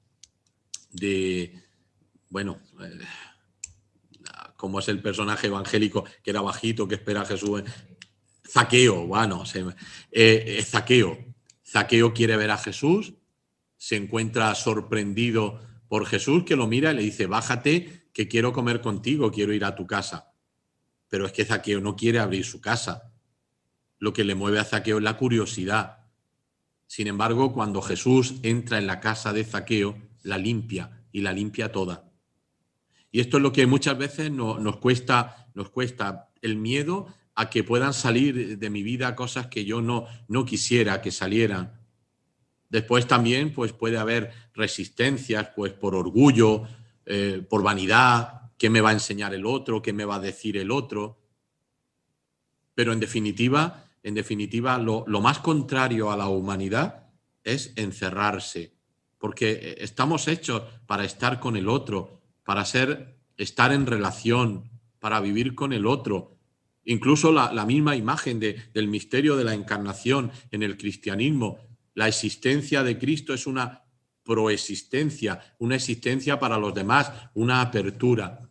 Como es el personaje evangélico que era bajito, que espera a Jesús. Zaqueo, Zaqueo. Zaqueo quiere ver a Jesús, se encuentra sorprendido por Jesús, que lo mira y le dice: bájate, que quiero comer contigo, quiero ir a tu casa. pero es que Zaqueo no quiere abrir su casa. Lo que le mueve a Zaqueo es la curiosidad. Sin embargo, cuando Jesús entra en la casa de Zaqueo, la limpia y la limpia toda. Y esto es lo que muchas veces nos cuesta el miedo a que puedan salir de mi vida cosas que yo no quisiera que salieran. Después también pues, puede haber resistencias pues, por orgullo, por vanidad, qué me va a enseñar el otro, qué me va a decir el otro. Pero en definitiva lo más contrario a la humanidad es encerrarse, porque estamos hechos para estar con el otro, para estar en relación, para vivir con el otro. Incluso la misma imagen del misterio de la encarnación en el cristianismo, la existencia de Cristo es una proexistencia, una existencia para los demás, una apertura.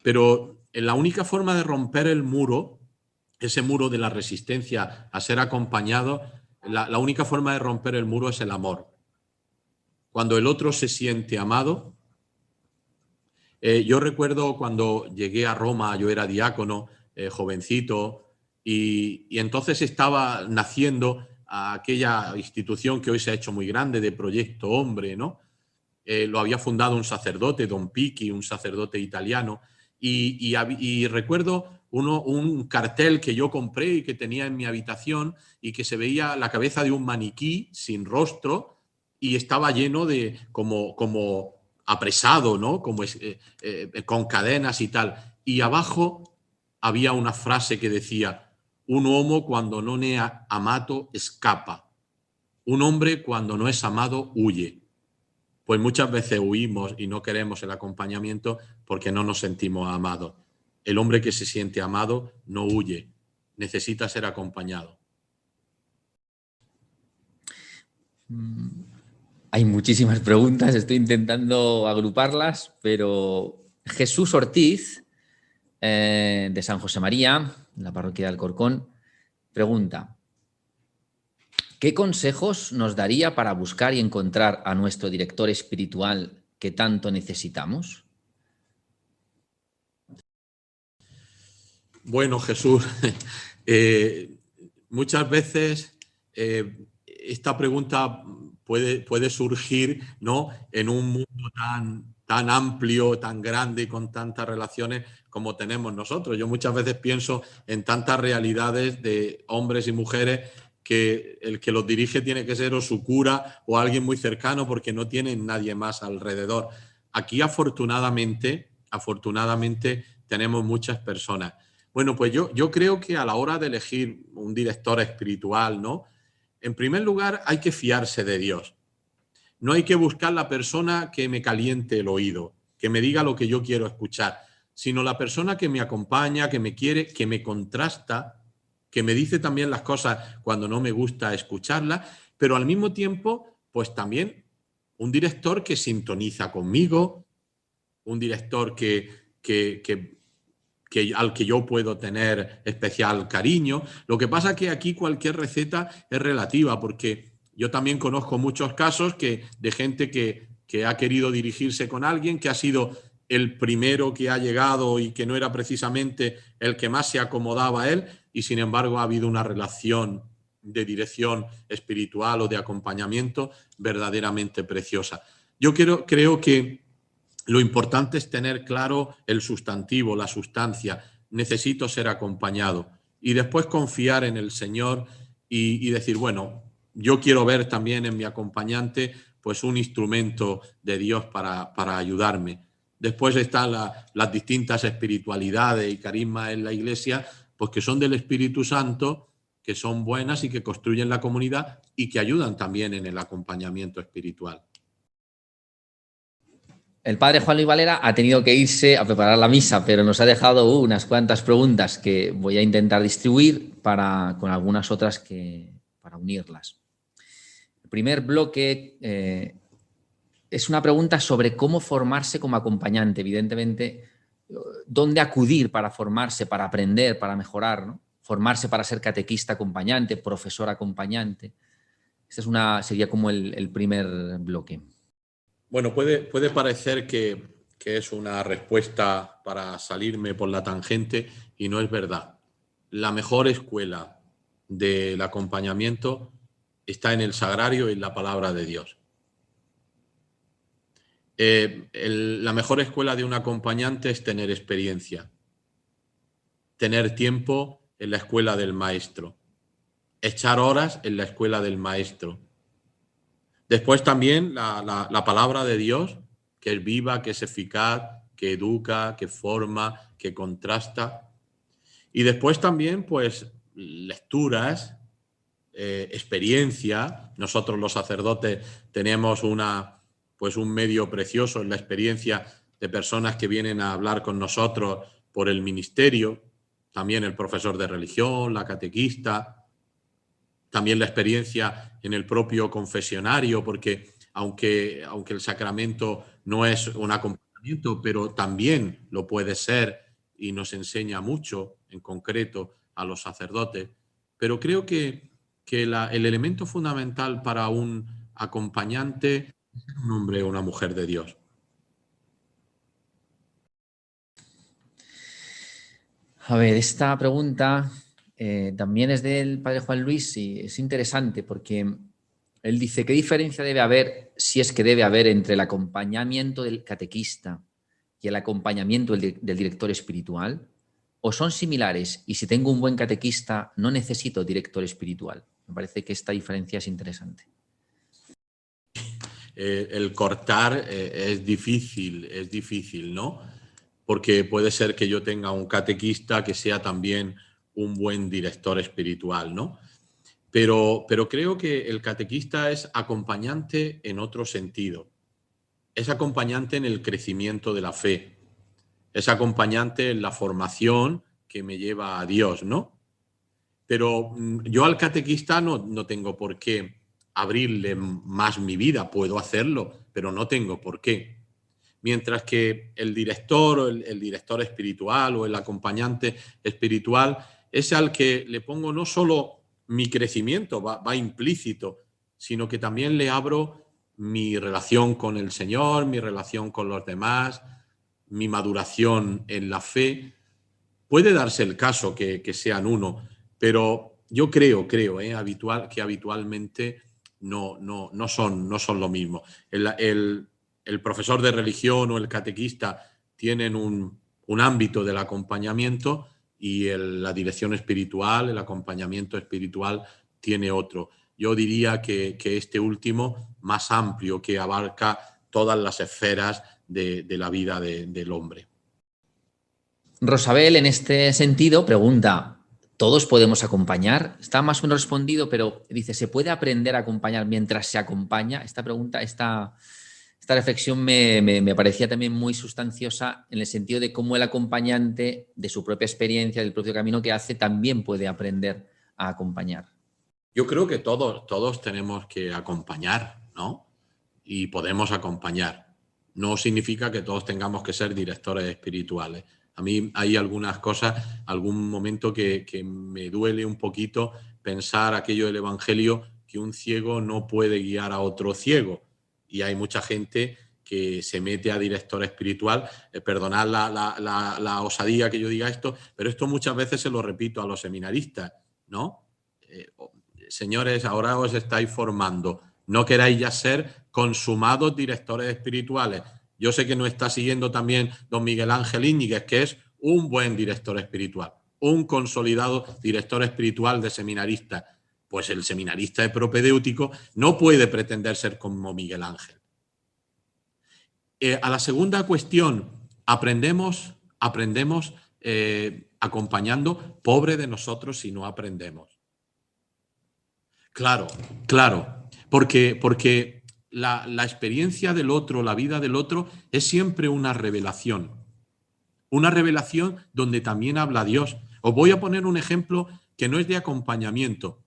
Pero la única forma de romper el muro, ese muro de la resistencia a ser acompañado, la única forma de romper el muro es el amor. Cuando el otro se siente amado. Yo recuerdo cuando llegué a Roma, yo era diácono, jovencito, y entonces estaba naciendo aquella institución que hoy se ha hecho muy grande de Proyecto Hombre, ¿no? Lo había fundado un sacerdote, Don Picchi, un sacerdote italiano, y recuerdo un cartel que yo compré y que tenía en mi habitación y que se veía la cabeza de un maniquí sin rostro y estaba lleno de como apresado, ¿no? Con cadenas y tal. Y abajo había una frase que decía: un uomo cuando non è amato escapa. Un hombre cuando no es amado huye. Pues muchas veces huimos y no queremos el acompañamiento porque no nos sentimos amados. El hombre que se siente amado no huye, necesita ser acompañado. Hay muchísimas preguntas, estoy intentando agruparlas, pero Jesús Ortiz, de San José María, en la parroquia de Alcorcón, pregunta: ¿qué consejos nos daría para buscar y encontrar a nuestro director espiritual que tanto necesitamos? Bueno, Jesús, muchas veces esta pregunta puede surgir, ¿no?, en un mundo tan amplio, tan grande y con tantas relaciones como tenemos nosotros. Yo muchas veces pienso en tantas realidades de hombres y mujeres que el que los dirige tiene que ser o su cura o alguien muy cercano porque no tienen nadie más alrededor. Aquí afortunadamente tenemos muchas personas. Bueno, pues yo creo que a la hora de elegir un director espiritual, ¿no?, en primer lugar hay que fiarse de Dios. No hay que buscar la persona que me caliente el oído, que me diga lo que yo quiero escuchar, sino la persona que me acompaña, que me quiere, que me contrasta, que me dice también las cosas cuando no me gusta escucharlas, pero al mismo tiempo, pues también un director que sintoniza conmigo, un director al que yo puedo tener especial cariño. Lo que pasa es que aquí cualquier receta es relativa, porque yo también conozco muchos casos de gente que ha querido dirigirse con alguien, que ha sido el primero que ha llegado y que no era precisamente el que más se acomodaba a él, y sin embargo ha habido una relación de dirección espiritual o de acompañamiento verdaderamente preciosa. Yo creo que lo importante es tener claro el sustantivo, la sustancia. Necesito ser acompañado. Y después confiar en el Señor y decir, bueno, yo quiero ver también en mi acompañante pues un instrumento de Dios para ayudarme. Después están las distintas espiritualidades y carismas en la Iglesia, pues que son del Espíritu Santo, que son buenas y que construyen la comunidad y que ayudan también en el acompañamiento espiritual. El padre Juan Luis Valera ha tenido que irse a preparar la misa, pero nos ha dejado unas cuantas preguntas que voy a intentar distribuir con algunas otras para unirlas. El primer bloque es una pregunta sobre cómo formarse como acompañante. Evidentemente, ¿dónde acudir para formarse, para aprender, para mejorar, ¿no? Formarse para ser catequista acompañante, profesor acompañante. Sería como el primer bloque. Bueno, puede parecer que que es una respuesta para salirme por la tangente y no es verdad. La mejor escuela del acompañamiento está en el sagrario y en la palabra de Dios. La mejor escuela de un acompañante es tener experiencia, tener tiempo en la escuela del maestro, echar horas en la escuela del maestro. Después también la palabra de Dios, que es viva, que es eficaz, que educa, que forma, que contrasta. Y después también, pues, lecturas, experiencia. Nosotros los sacerdotes tenemos pues un medio precioso en la experiencia de personas que vienen a hablar con nosotros por el ministerio, también el profesor de religión, la catequista, también la experiencia en el propio confesionario, porque aunque el sacramento no es un acompañamiento, pero también lo puede ser y nos enseña mucho, en concreto, a los sacerdotes. Pero creo que el elemento fundamental para un acompañante es un hombre o una mujer de Dios. A ver, esta pregunta también es del padre Juan Luis y es interesante porque él dice, ¿qué diferencia debe haber, si es que debe haber, entre el acompañamiento del catequista y el acompañamiento del director espiritual? ¿O son similares y si tengo un buen catequista no necesito director espiritual? Me parece que esta diferencia es interesante. El cortar es difícil, ¿no? Porque puede ser que yo tenga un catequista que sea también un buen director espiritual, ¿no? Pero creo que el catequista es acompañante en otro sentido. Es acompañante en el crecimiento de la fe. Es acompañante en la formación que me lleva a Dios, ¿no? Pero yo al catequista no tengo por qué abrirle más mi vida. Puedo hacerlo, pero no tengo por qué. Mientras que el director o el director espiritual o el acompañante espiritual es al que le pongo no solo mi crecimiento, va implícito, sino que también le abro mi relación con el Señor, mi relación con los demás, mi maduración en la fe. Puede darse el caso que sean uno, pero yo creo que habitualmente no son lo mismo. El profesor de religión o el catequista tienen un ámbito del acompañamiento y la dirección espiritual, el acompañamiento espiritual tiene otro. Yo diría que este último, más amplio, que abarca todas las esferas de la vida del hombre. Rosabel, en este sentido, pregunta, ¿todos podemos acompañar? Está más o menos respondido, pero dice, ¿se puede aprender a acompañar mientras se acompaña? Esta pregunta, esta reflexión me parecía también muy sustanciosa en el sentido de cómo el acompañante, de su propia experiencia, del propio camino que hace, también puede aprender a acompañar. Yo creo que todos tenemos que acompañar, ¿no? Y podemos acompañar. No significa que todos tengamos que ser directores espirituales. A mí hay algunas cosas, algún momento que me duele un poquito pensar aquello del Evangelio, que un ciego no puede guiar a otro ciego. Y hay mucha gente que se mete a director espiritual. Perdonad la osadía que yo diga esto, pero esto muchas veces se lo repito a los seminaristas, ¿no? Señores, ahora os estáis formando. No queráis ya ser consumados directores espirituales. Yo sé que nos está siguiendo también don Miguel Ángel Íñiguez, que es un buen director espiritual, un consolidado director espiritual de seminaristas. Pues el seminarista propedéutico no puede pretender ser como Miguel Ángel. A la segunda cuestión, aprendemos acompañando. Pobre de nosotros si no aprendemos. Claro, porque la experiencia del otro, la vida del otro, es siempre una revelación donde también habla Dios. Os voy a poner un ejemplo que no es de acompañamiento.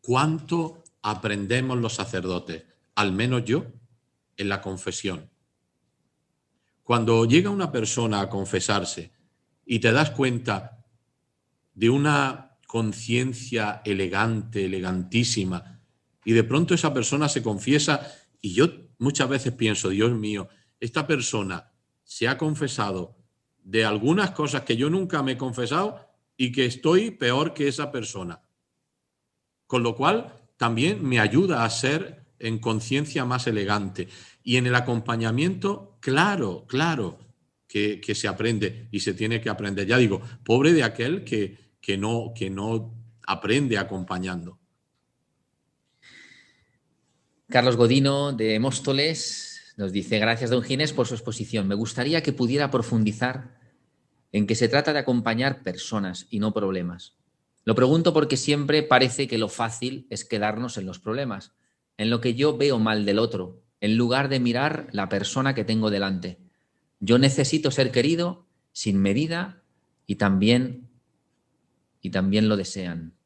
¿Cuánto aprendemos los sacerdotes? Al menos yo, en la confesión. Cuando llega una persona a confesarse y te das cuenta de una conciencia elegante, elegantísima, y de pronto esa persona se confiesa y yo muchas veces pienso, Dios mío, esta persona se ha confesado de algunas cosas que yo nunca me he confesado y que estoy peor que esa persona. Con lo cual, también me ayuda a ser en conciencia más elegante. Y en el acompañamiento, claro que se aprende y se tiene que aprender. Ya digo, pobre de aquel que no aprende acompañando. Carlos Godino, de Móstoles, nos dice: gracias, don Ginés, por su exposición. Me gustaría que pudiera profundizar en que se trata de acompañar personas y no problemas. Lo pregunto porque siempre parece que lo fácil es quedarnos en los problemas, en lo que yo veo mal del otro, en lugar de mirar la persona que tengo delante. Yo necesito ser querido sin medida y también lo desean.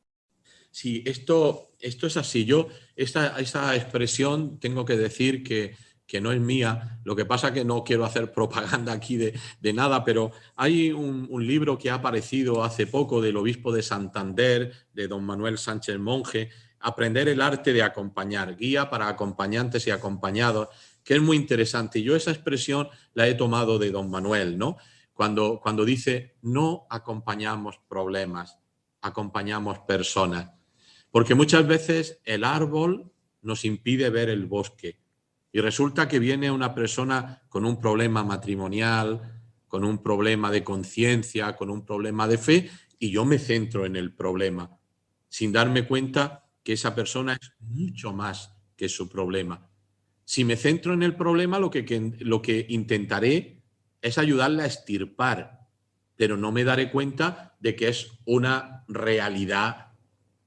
Sí, esto es así. Yo, esa expresión, tengo que decir que no es mía. Lo que pasa que no quiero hacer propaganda aquí de nada, pero hay un libro que ha aparecido hace poco del obispo de Santander, de don Manuel Sánchez Monje, Aprender el arte de acompañar, guía para acompañantes y acompañados, que es muy interesante. Y yo esa expresión la he tomado de don Manuel, ¿no? Cuando dice, no acompañamos problemas, acompañamos personas. Porque muchas veces el árbol nos impide ver el bosque y resulta que viene una persona con un problema matrimonial, con un problema de conciencia, con un problema de fe, y yo me centro en el problema sin darme cuenta que esa persona es mucho más que su problema. Si me centro en el problema, lo que intentaré es ayudarle a extirpar, pero no me daré cuenta de que es una realidad.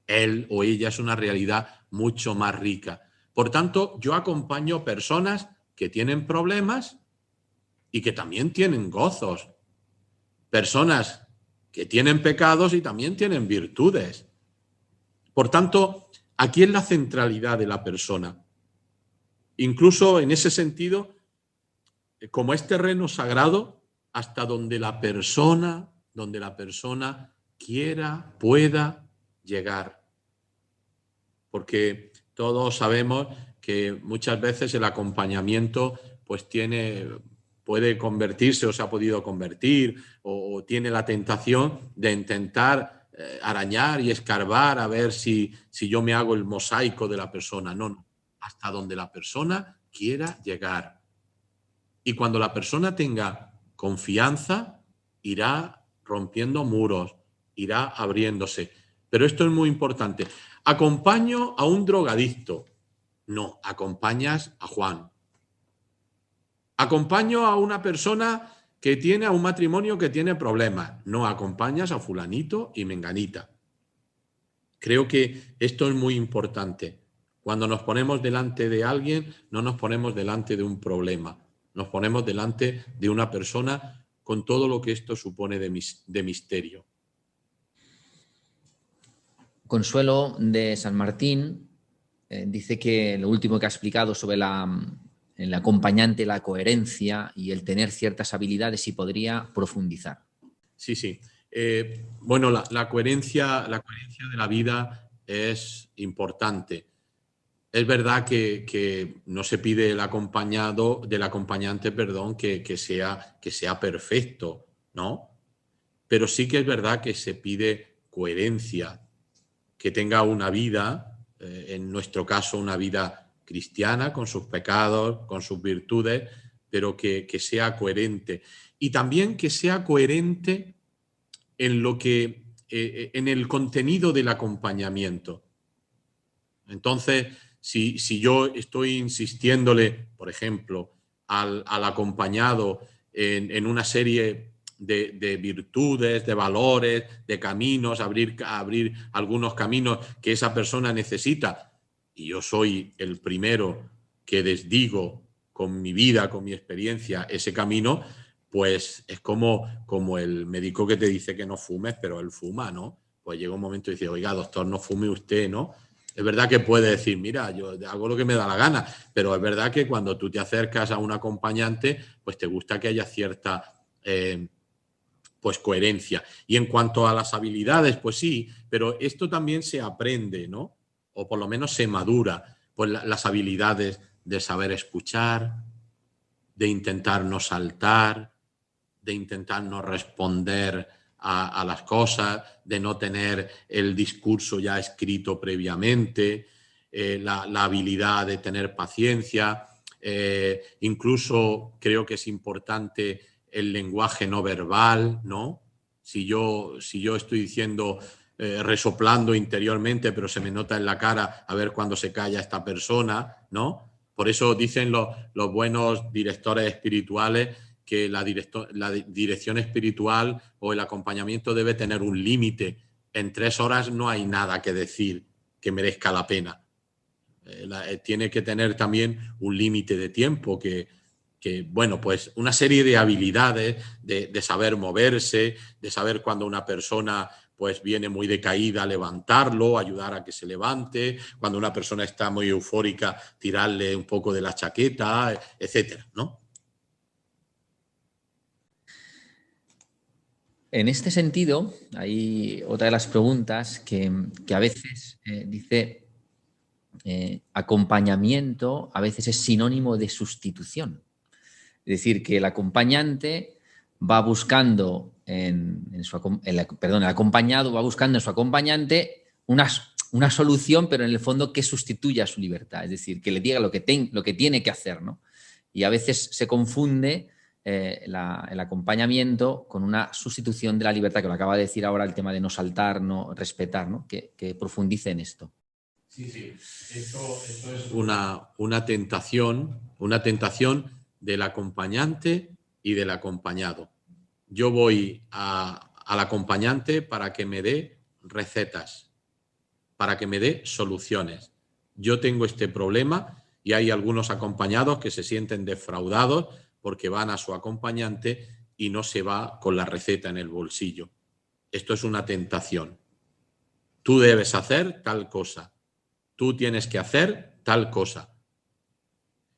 Él o ella es una realidad mucho más rica. Por tanto, yo acompaño personas que tienen problemas y que también tienen gozos. Personas que tienen pecados y también tienen virtudes. Por tanto, aquí es la centralidad de la persona. Incluso en ese sentido, como es terreno sagrado, hasta donde la persona quiera, pueda llegar. Porque todos sabemos que muchas veces el acompañamiento pues puede convertirse o se ha podido convertir o tiene la tentación de intentar arañar y escarbar a ver si yo me hago el mosaico de la persona. No, hasta donde la persona quiera llegar. Y cuando la persona tenga confianza, irá rompiendo muros, irá abriéndose. Pero esto es muy importante. ¿Acompaño a un drogadicto? No, acompañas a Juan. ¿Acompaño a una persona que tiene a un matrimonio que tiene problemas? No, acompañas a fulanito y menganita. Creo que esto es muy importante. Cuando nos ponemos delante de alguien, no nos ponemos delante de un problema. Nos ponemos delante de una persona con todo lo que esto supone de misterio. Consuelo de San Martín dice que lo último que ha explicado sobre el acompañante, la coherencia y el tener ciertas habilidades, si podría profundizar. Sí. Bueno, la coherencia de la vida es importante. Es verdad que no se pide del acompañante, que sea perfecto, ¿no? Pero sí que es verdad que se pide coherencia, que tenga una vida, en nuestro caso una vida cristiana, con sus pecados, con sus virtudes, pero que sea coherente. Y también que sea coherente en el contenido del acompañamiento. Entonces, si yo estoy insistiéndole, por ejemplo, al acompañado en una serie de virtudes, de valores, de caminos, abrir algunos caminos que esa persona necesita, y yo soy el primero que desdigo con mi vida, con mi experiencia, ese camino, pues es como el médico que te dice que no fumes, pero él fuma, ¿no? Pues llega un momento y dice, oiga, doctor, no fume usted, ¿no? Es verdad que puede decir, mira, yo hago lo que me da la gana, pero es verdad que cuando tú te acercas a un acompañante, pues te gusta que haya cierta pues coherencia. Y en cuanto a las habilidades, pues sí, pero esto también se aprende, ¿no? O por lo menos se madura, pues las habilidades de saber escuchar, de intentar no saltar, de intentar no responder a las cosas, de no tener el discurso ya escrito previamente, la habilidad de tener paciencia. Incluso creo que es importante el lenguaje no verbal, ¿no? Si yo estoy diciendo, resoplando interiormente, pero se me nota en la cara a ver cuándo se calla esta persona, ¿no? Por eso dicen los buenos directores espirituales que la dirección espiritual o el acompañamiento debe tener un límite. En 3 horas no hay nada que decir que merezca la pena. Tiene que tener también un límite de tiempo bueno, pues una serie de habilidades, de saber moverse, de saber cuando una persona pues viene muy decaída, levantarlo, ayudar a que se levante, cuando una persona está muy eufórica, tirarle un poco de la chaqueta, etcétera, ¿no? En este sentido, hay otra de las preguntas que a veces dice acompañamiento, a veces es sinónimo de sustitución. Es decir, que el acompañante va buscando el acompañado va buscando en su acompañante una solución, pero en el fondo que sustituya su libertad. Es decir, que le diga lo que tiene que hacer, ¿no? Y a veces se confunde el acompañamiento con una sustitución de la libertad, que lo acaba de decir ahora el tema de no saltar, no respetar, ¿no? Que profundice en esto. Sí. Esto es una tentación del acompañante y del acompañado. Yo voy al acompañante para que me dé recetas, para que me dé soluciones. Yo tengo este problema y hay algunos acompañados que se sienten defraudados porque van a su acompañante y no se va con la receta en el bolsillo. Esto es una tentación. Tú debes hacer tal cosa. Tú tienes que hacer tal cosa.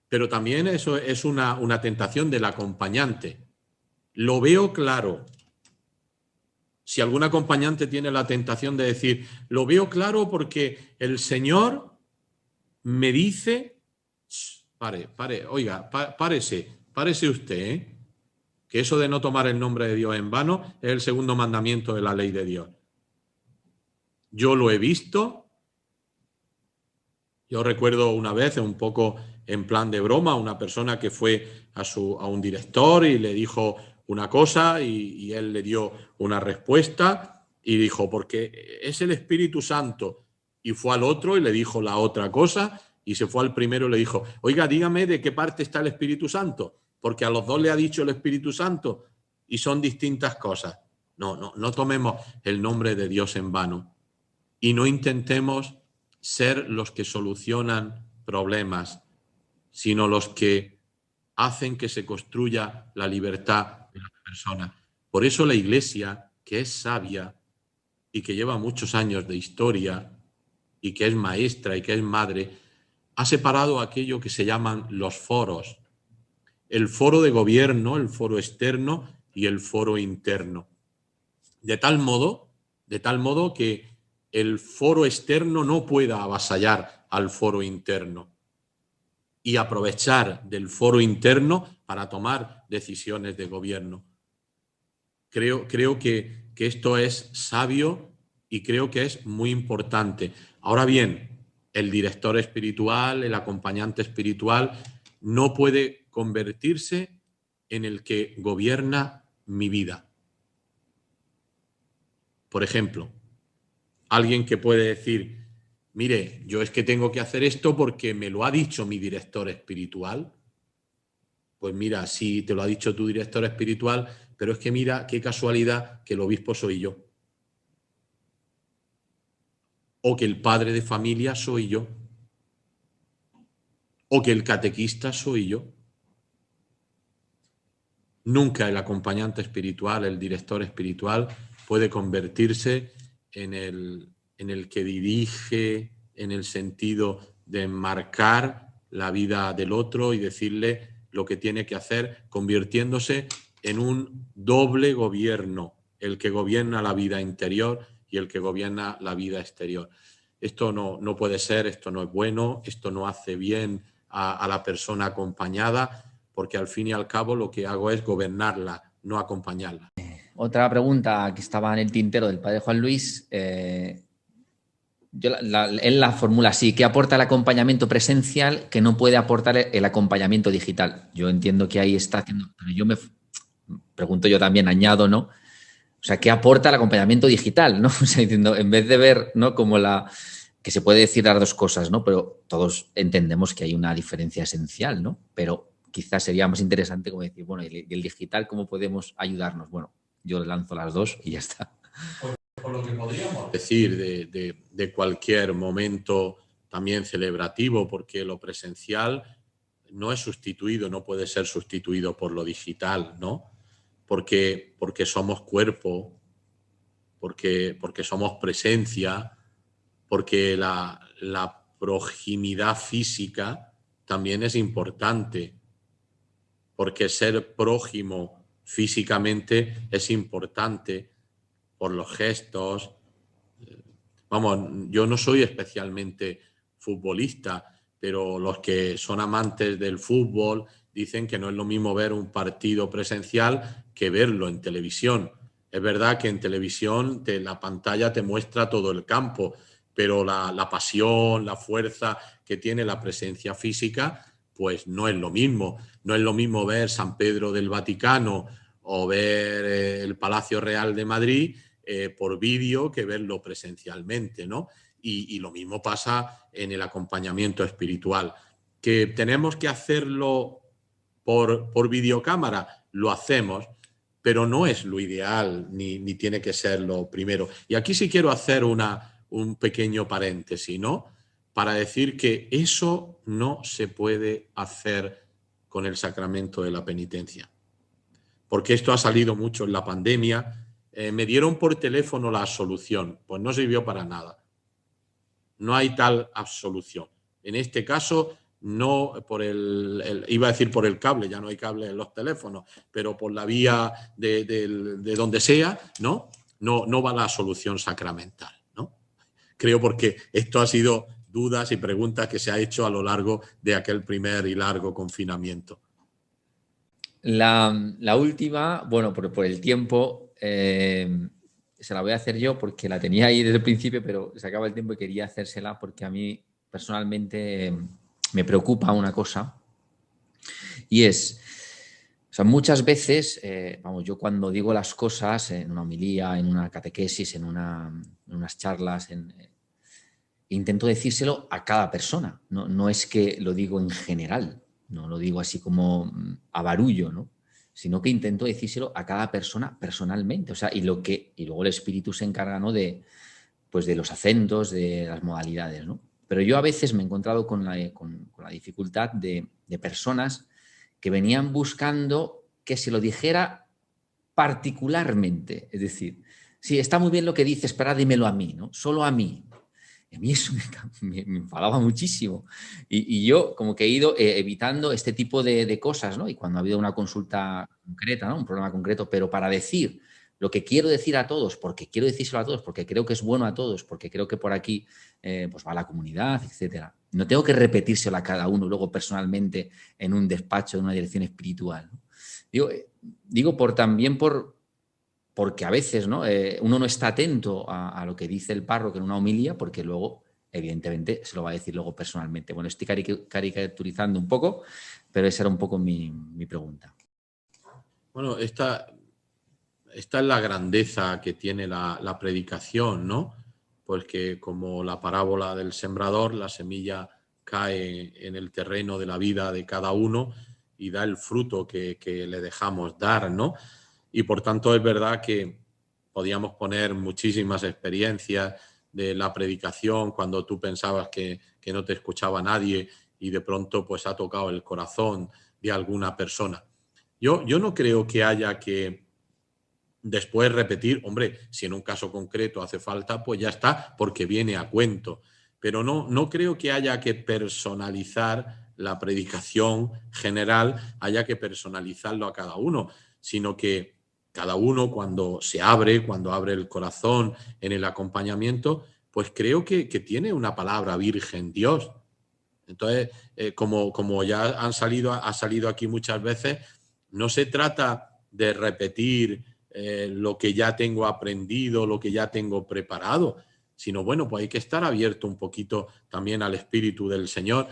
Pero también eso es una tentación del acompañante. Lo veo claro. Si algún acompañante tiene la tentación de decir, lo veo claro porque el Señor me dice, oiga, párese usted, ¿eh? Que eso de no tomar el nombre de Dios en vano es el segundo mandamiento de la ley de Dios. Yo lo he visto. Yo recuerdo una vez, un poco en plan de broma, una persona que fue a un director y le dijo una cosa y él le dio una respuesta y dijo, porque es el Espíritu Santo. Y fue al otro y le dijo la otra cosa y se fue al primero y le dijo, oiga, dígame de qué parte está el Espíritu Santo, porque a los dos le ha dicho el Espíritu Santo y son distintas cosas. No tomemos el nombre de Dios en vano y no intentemos ser los que solucionan problemas, sino los que hacen que se construya la libertad de las personas. Por eso la Iglesia, que es sabia y que lleva muchos años de historia y que es maestra y que es madre, ha separado aquello que se llaman los foros. El foro de gobierno, el foro externo y el foro interno. De tal modo que el foro externo no pueda avasallar al foro interno y aprovechar del foro interno para tomar decisiones de gobierno. Creo que esto es sabio y creo que es muy importante. Ahora bien, el director espiritual, el acompañante espiritual, no puede convertirse en el que gobierna mi vida. Por ejemplo, alguien que puede decir, mire, yo es que tengo que hacer esto porque me lo ha dicho mi director espiritual. Pues mira, sí, te lo ha dicho tu director espiritual, pero es que mira qué casualidad que el obispo soy yo. O que el padre de familia soy yo. O que el catequista soy yo. Nunca el acompañante espiritual, el director espiritual, puede convertirse en el que dirige, en el sentido de marcar la vida del otro y decirle lo que tiene que hacer, convirtiéndose en un doble gobierno, el que gobierna la vida interior y el que gobierna la vida exterior. Esto no puede ser, esto no es bueno, esto no hace bien a la persona acompañada, porque al fin y al cabo lo que hago es gobernarla, no acompañarla. Otra pregunta que estaba en el tintero del padre Juan Luis, él la formula así: ¿qué aporta el acompañamiento presencial que no puede aportar el acompañamiento digital? Yo entiendo que ahí está haciendo, pero yo me pregunto, yo también añado, ¿no? O sea, ¿qué aporta el acompañamiento digital, ¿no? O sea, diciendo, en vez de ver, ¿no?, como que se puede decir las dos cosas, ¿no? Pero todos entendemos que hay una diferencia esencial, ¿no? Pero quizás sería más interesante como decir, bueno, ¿y el digital cómo podemos ayudarnos? Bueno, yo lanzo las dos y ya está. Por lo que podríamos decir de cualquier momento también celebrativo, porque lo presencial no es sustituido, no puede ser sustituido por lo digital, ¿no? Porque somos cuerpo, porque somos presencia, porque la proximidad física también es importante, porque ser prójimo físicamente es importante por los gestos. Vamos, yo no soy especialmente futbolista, pero los que son amantes del fútbol dicen que no es lo mismo ver un partido presencial que verlo en televisión. Es verdad que en televisión la pantalla te muestra todo el campo, pero la pasión, la fuerza que tiene la presencia física, pues no es lo mismo. No es lo mismo ver San Pedro del Vaticano o ver el Palacio Real de Madrid por vídeo que verlo presencialmente, ¿no? Y lo mismo pasa en el acompañamiento espiritual. ¿Que tenemos que hacerlo por videocámara? Lo hacemos, pero no es lo ideal ni tiene que ser lo primero. Y aquí sí quiero hacer un pequeño paréntesis, ¿no? Para decir que eso no se puede hacer con el sacramento de la penitencia. Porque esto ha salido mucho en la pandemia. Me dieron por teléfono la absolución, pues no sirvió para nada. No hay tal absolución. En este caso, no por iba a decir por el cable, ya no hay cable en los teléfonos, pero por la vía de donde sea, ¿no? No va la absolución sacramental, ¿no? Creo porque esto ha sido dudas y preguntas que se ha hecho a lo largo de aquel primer y largo confinamiento. La última, bueno, por el tiempo, se la voy a hacer yo porque la tenía ahí desde el principio, pero se acaba el tiempo y quería hacérsela porque a mí personalmente me preocupa una cosa, y es, o sea, muchas veces, vamos, yo cuando digo las cosas en una homilía, en una catequesis, en unas charlas, intento decírselo a cada persona, no es que lo digo en general, no lo digo así como a barullo, ¿no? Sino que intento decírselo a cada persona personalmente. O sea, y luego el espíritu se encarga, ¿no?, pues de los acentos, de las modalidades, ¿no? Pero yo a veces me he encontrado con la dificultad de personas que venían buscando que se lo dijera particularmente. Es decir, sí, está muy bien lo que dices, pero dímelo a mí, ¿no? Solo a mí. Y a mí eso me enfadaba muchísimo. Y yo como que he ido evitando este tipo de cosas, ¿no? Y cuando ha habido una consulta concreta, ¿no?, un problema concreto, pero para decir lo que quiero decir a todos, porque quiero decírselo a todos, porque creo que es bueno a todos, porque creo que por aquí pues va la comunidad, etcétera. No tengo que repetírselo a cada uno luego personalmente en un despacho, en una dirección espiritual, ¿no? Digo porque a veces, ¿no?, uno no está atento a lo que dice el párroco en una homilía, porque luego, evidentemente, se lo va a decir luego personalmente. Bueno, estoy caricaturizando un poco, pero esa era un poco mi pregunta. Bueno, esta es la grandeza que tiene la predicación, ¿no? Pues que como la parábola del sembrador, la semilla cae en el terreno de la vida de cada uno y da el fruto que le dejamos dar, ¿no? Y por tanto es verdad que podíamos poner muchísimas experiencias de la predicación cuando tú pensabas que no te escuchaba nadie y de pronto pues ha tocado el corazón de alguna persona. Yo no creo que haya que después repetir, hombre, si en un caso concreto hace falta, pues ya está, porque viene a cuento. Pero no creo que haya que personalizar la predicación general, haya que personalizarlo a cada uno, sino que cada uno cuando se abre, cuando abre el corazón en el acompañamiento, pues creo que tiene una palabra virgen Dios. Entonces, como ya ha salido aquí muchas veces, no se trata de repetir lo que ya tengo aprendido, lo que ya tengo preparado, sino bueno, pues hay que estar abierto un poquito también al Espíritu del Señor,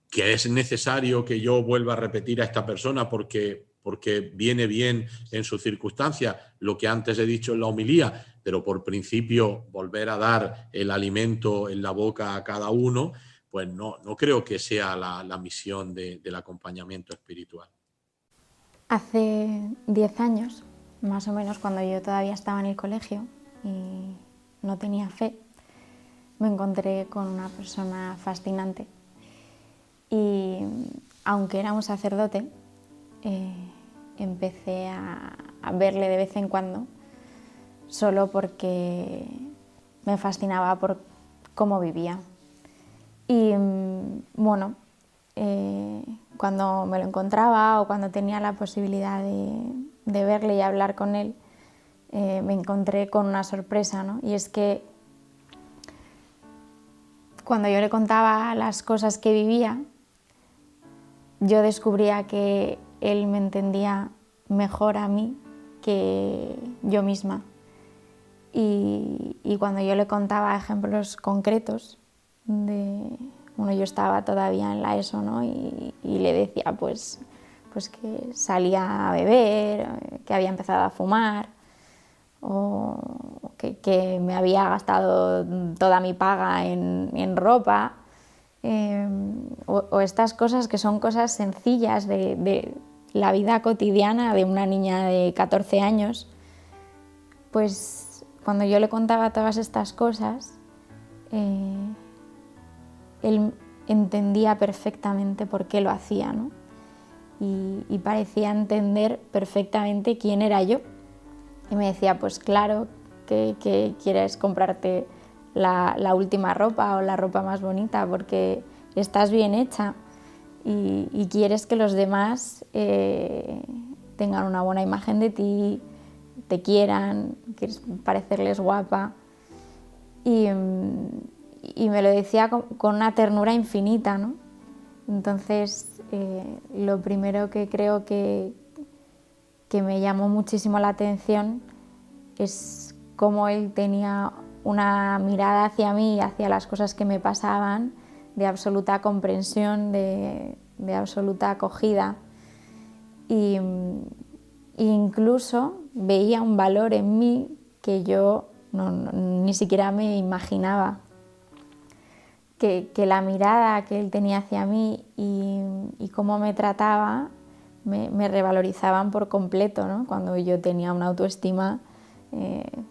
que es necesario que yo vuelva a repetir a esta persona porque viene bien en sus circunstancias lo que antes he dicho en la homilía, pero por principio volver a dar el alimento en la boca a cada uno, pues no creo que sea la misión del acompañamiento espiritual. Hace 10 años, más o menos, cuando yo todavía estaba en el colegio y no tenía fe, me encontré con una persona fascinante. Y aunque era un sacerdote, empecé a verle de vez en cuando, solo porque me fascinaba por cómo vivía. Y bueno, cuando me lo encontraba o cuando tenía la posibilidad de verle y hablar con él, me encontré con una sorpresa, ¿no? Y es que cuando yo le contaba las cosas que vivía, yo descubría que él me entendía mejor a mí que yo misma. Y cuando yo le contaba ejemplos concretos bueno, yo estaba todavía en la ESO, ¿no? Y le decía pues que salía a beber, que había empezado a fumar, o que me había gastado toda mi paga en ropa, o estas cosas que son cosas sencillas de la vida cotidiana de una niña de 14 años, pues cuando yo le contaba todas estas cosas, él entendía perfectamente por qué lo hacía, ¿no? Y parecía entender perfectamente quién era yo. Y me decía, pues claro que quieres comprarte la última ropa o la ropa más bonita porque estás bien hecha y quieres que los demás tengan una buena imagen de ti, te quieran, quieres parecerles guapa. Y me lo decía con una ternura infinita, ¿no? Entonces, lo primero que creo que me llamó muchísimo la atención es cómo él tenía una mirada hacia mí y hacia las cosas que me pasaban de absoluta comprensión, de absoluta acogida. Y incluso veía un valor en mí que yo ni siquiera me imaginaba. Que la mirada que él tenía hacia mí y cómo me trataba me revalorizaban por completo, ¿no? Cuando yo tenía una autoestima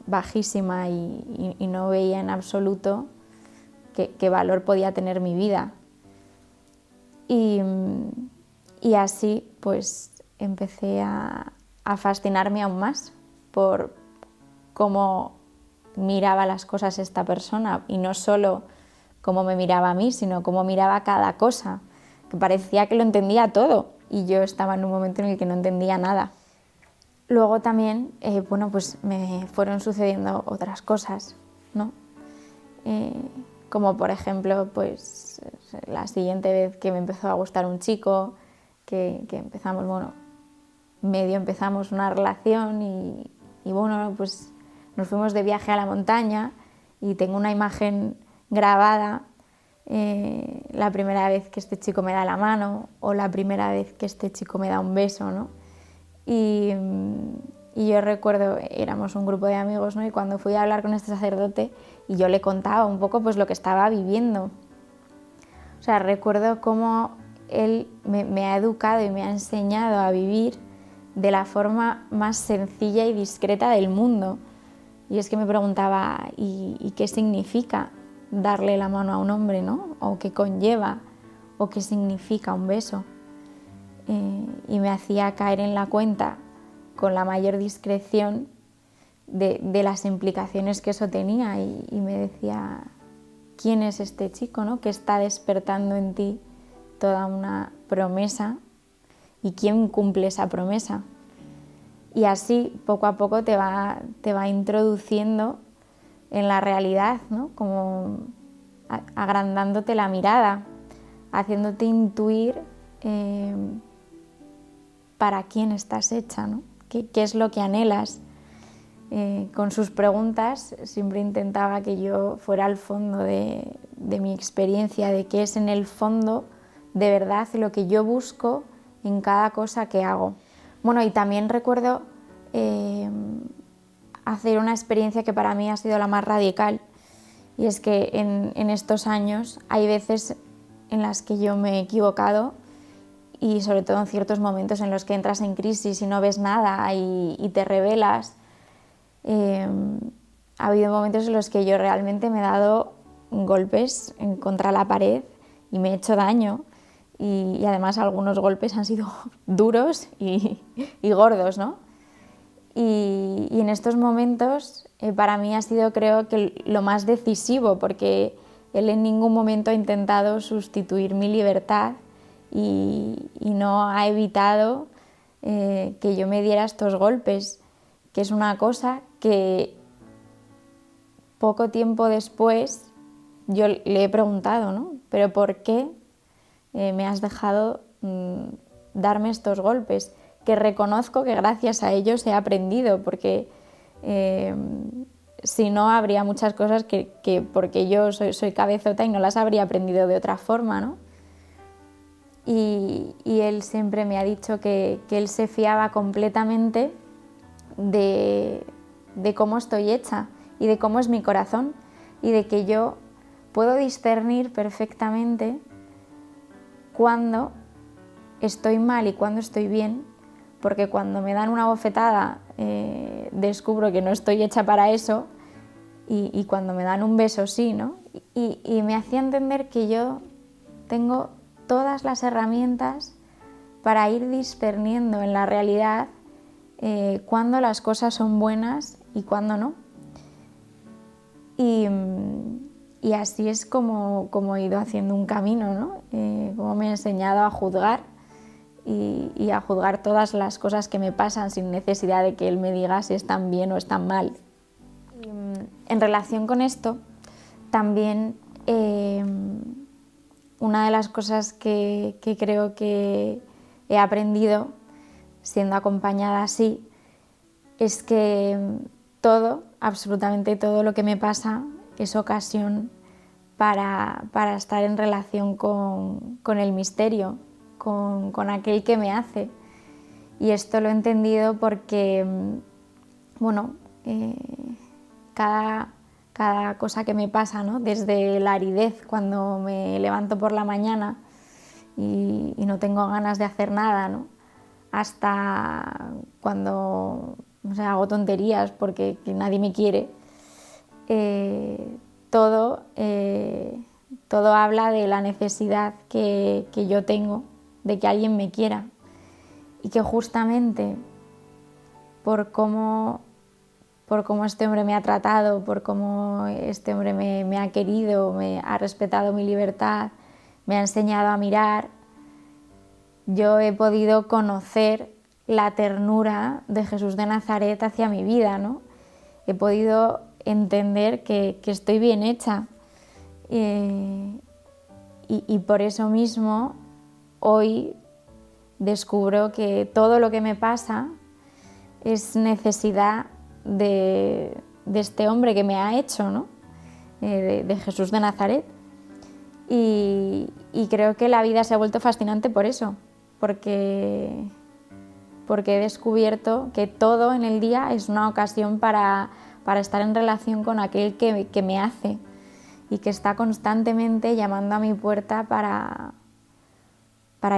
bajísima y no veía en absoluto qué valor podía tener mi vida. Y así pues empecé a fascinarme aún más por cómo miraba las cosas esta persona, y no solo cómo me miraba a mí, sino cómo miraba cada cosa, que parecía que lo entendía todo y yo estaba en un momento en el que no entendía nada. Luego también, bueno, pues me fueron sucediendo otras cosas, ¿no? Como por ejemplo, pues la siguiente vez que me empezó a gustar un chico, que empezamos, bueno, medio empezamos una relación y bueno, pues nos fuimos de viaje a la montaña y tengo una imagen grabada, la primera vez que este chico me da la mano o la primera vez que este chico me da un beso, ¿no? Y yo recuerdo, éramos un grupo de amigos, ¿no? Y cuando fui a hablar con este sacerdote y yo le contaba un poco pues lo que estaba viviendo. O sea, recuerdo cómo él me ha educado y me ha enseñado a vivir de la forma más sencilla y discreta del mundo. Y es que me preguntaba, ¿y qué significa darle la mano a un hombre, ¿no? O qué conlleva, o qué significa un beso. Y me hacía caer en la cuenta con la mayor discreción de las implicaciones que eso tenía y me decía, ¿quién es este chico, ¿no? que está despertando en ti toda una promesa y quién cumple esa promesa? Y así poco a poco te va introduciendo en la realidad, ¿no? Como agrandándote la mirada haciéndote intuir para quién estás hecha, ¿no? ¿Qué es lo que anhelas? Con sus preguntas siempre intentaba que yo fuera al fondo de mi experiencia, de qué es en el fondo de verdad lo que yo busco en cada cosa que hago. Bueno, y también recuerdo hacer una experiencia que para mí ha sido la más radical, y es que en estos años hay veces en las que yo me he equivocado, y sobre todo en ciertos momentos en los que entras en crisis y no ves nada y te rebelas. Ha habido momentos en los que yo realmente me he dado golpes contra la pared y me he hecho daño, y además algunos golpes han sido duros y gordos, ¿no? Y en estos momentos para mí ha sido, creo que, lo más decisivo, porque él en ningún momento ha intentado sustituir mi libertad y no ha evitado que yo me diera estos golpes, que es una cosa que poco tiempo después yo le he preguntado, ¿no? ¿Pero por qué me has dejado darme estos golpes? Que reconozco que gracias a ellos he aprendido, porque si no habría muchas cosas porque yo soy cabezota y no las habría aprendido de otra forma, ¿no? Y él siempre me ha dicho que él se fiaba completamente de cómo estoy hecha y de cómo es mi corazón, y de que yo puedo discernir perfectamente cuándo estoy mal y cuándo estoy bien, porque cuando me dan una bofetada descubro que no estoy hecha para eso, y cuando me dan un beso sí, ¿no? Y me hacía entender que yo tengo todas las herramientas para ir discerniendo en la realidad cuándo las cosas son buenas y cuándo no. Y así es como he ido haciendo un camino, ¿no? Como me he enseñado a juzgar y a juzgar todas las cosas que me pasan sin necesidad de que él me diga si están bien o están mal. En relación con esto, también una de las cosas que creo que he aprendido siendo acompañada así es que todo, absolutamente todo lo que me pasa es ocasión para estar en relación con el misterio, con aquel que me hace. Y esto lo he entendido porque, bueno, cada cosa que me pasa, ¿no? Desde la aridez, cuando me levanto por la mañana y no tengo ganas de hacer nada, ¿no? Hasta cuando, o sea, hago tonterías porque nadie me quiere. Todo habla de la necesidad que yo tengo de que alguien me quiera, y que justamente por cómo este hombre me ha tratado, por cómo este hombre me ha querido, me ha respetado mi libertad, me ha enseñado a mirar, yo he podido conocer la ternura de Jesús de Nazaret hacia mi vida, ¿no? He podido entender que estoy bien hecha, y por eso mismo hoy descubro que todo lo que me pasa es necesidad de este hombre que me ha hecho, ¿no? De Jesús de Nazaret. Y creo que la vida se ha vuelto fascinante por eso, porque he descubierto que todo en el día es una ocasión para estar en relación con aquel que me hace, y que está constantemente llamando a mi puerta para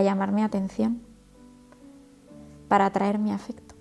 llamar mi atención, para atraer mi afecto.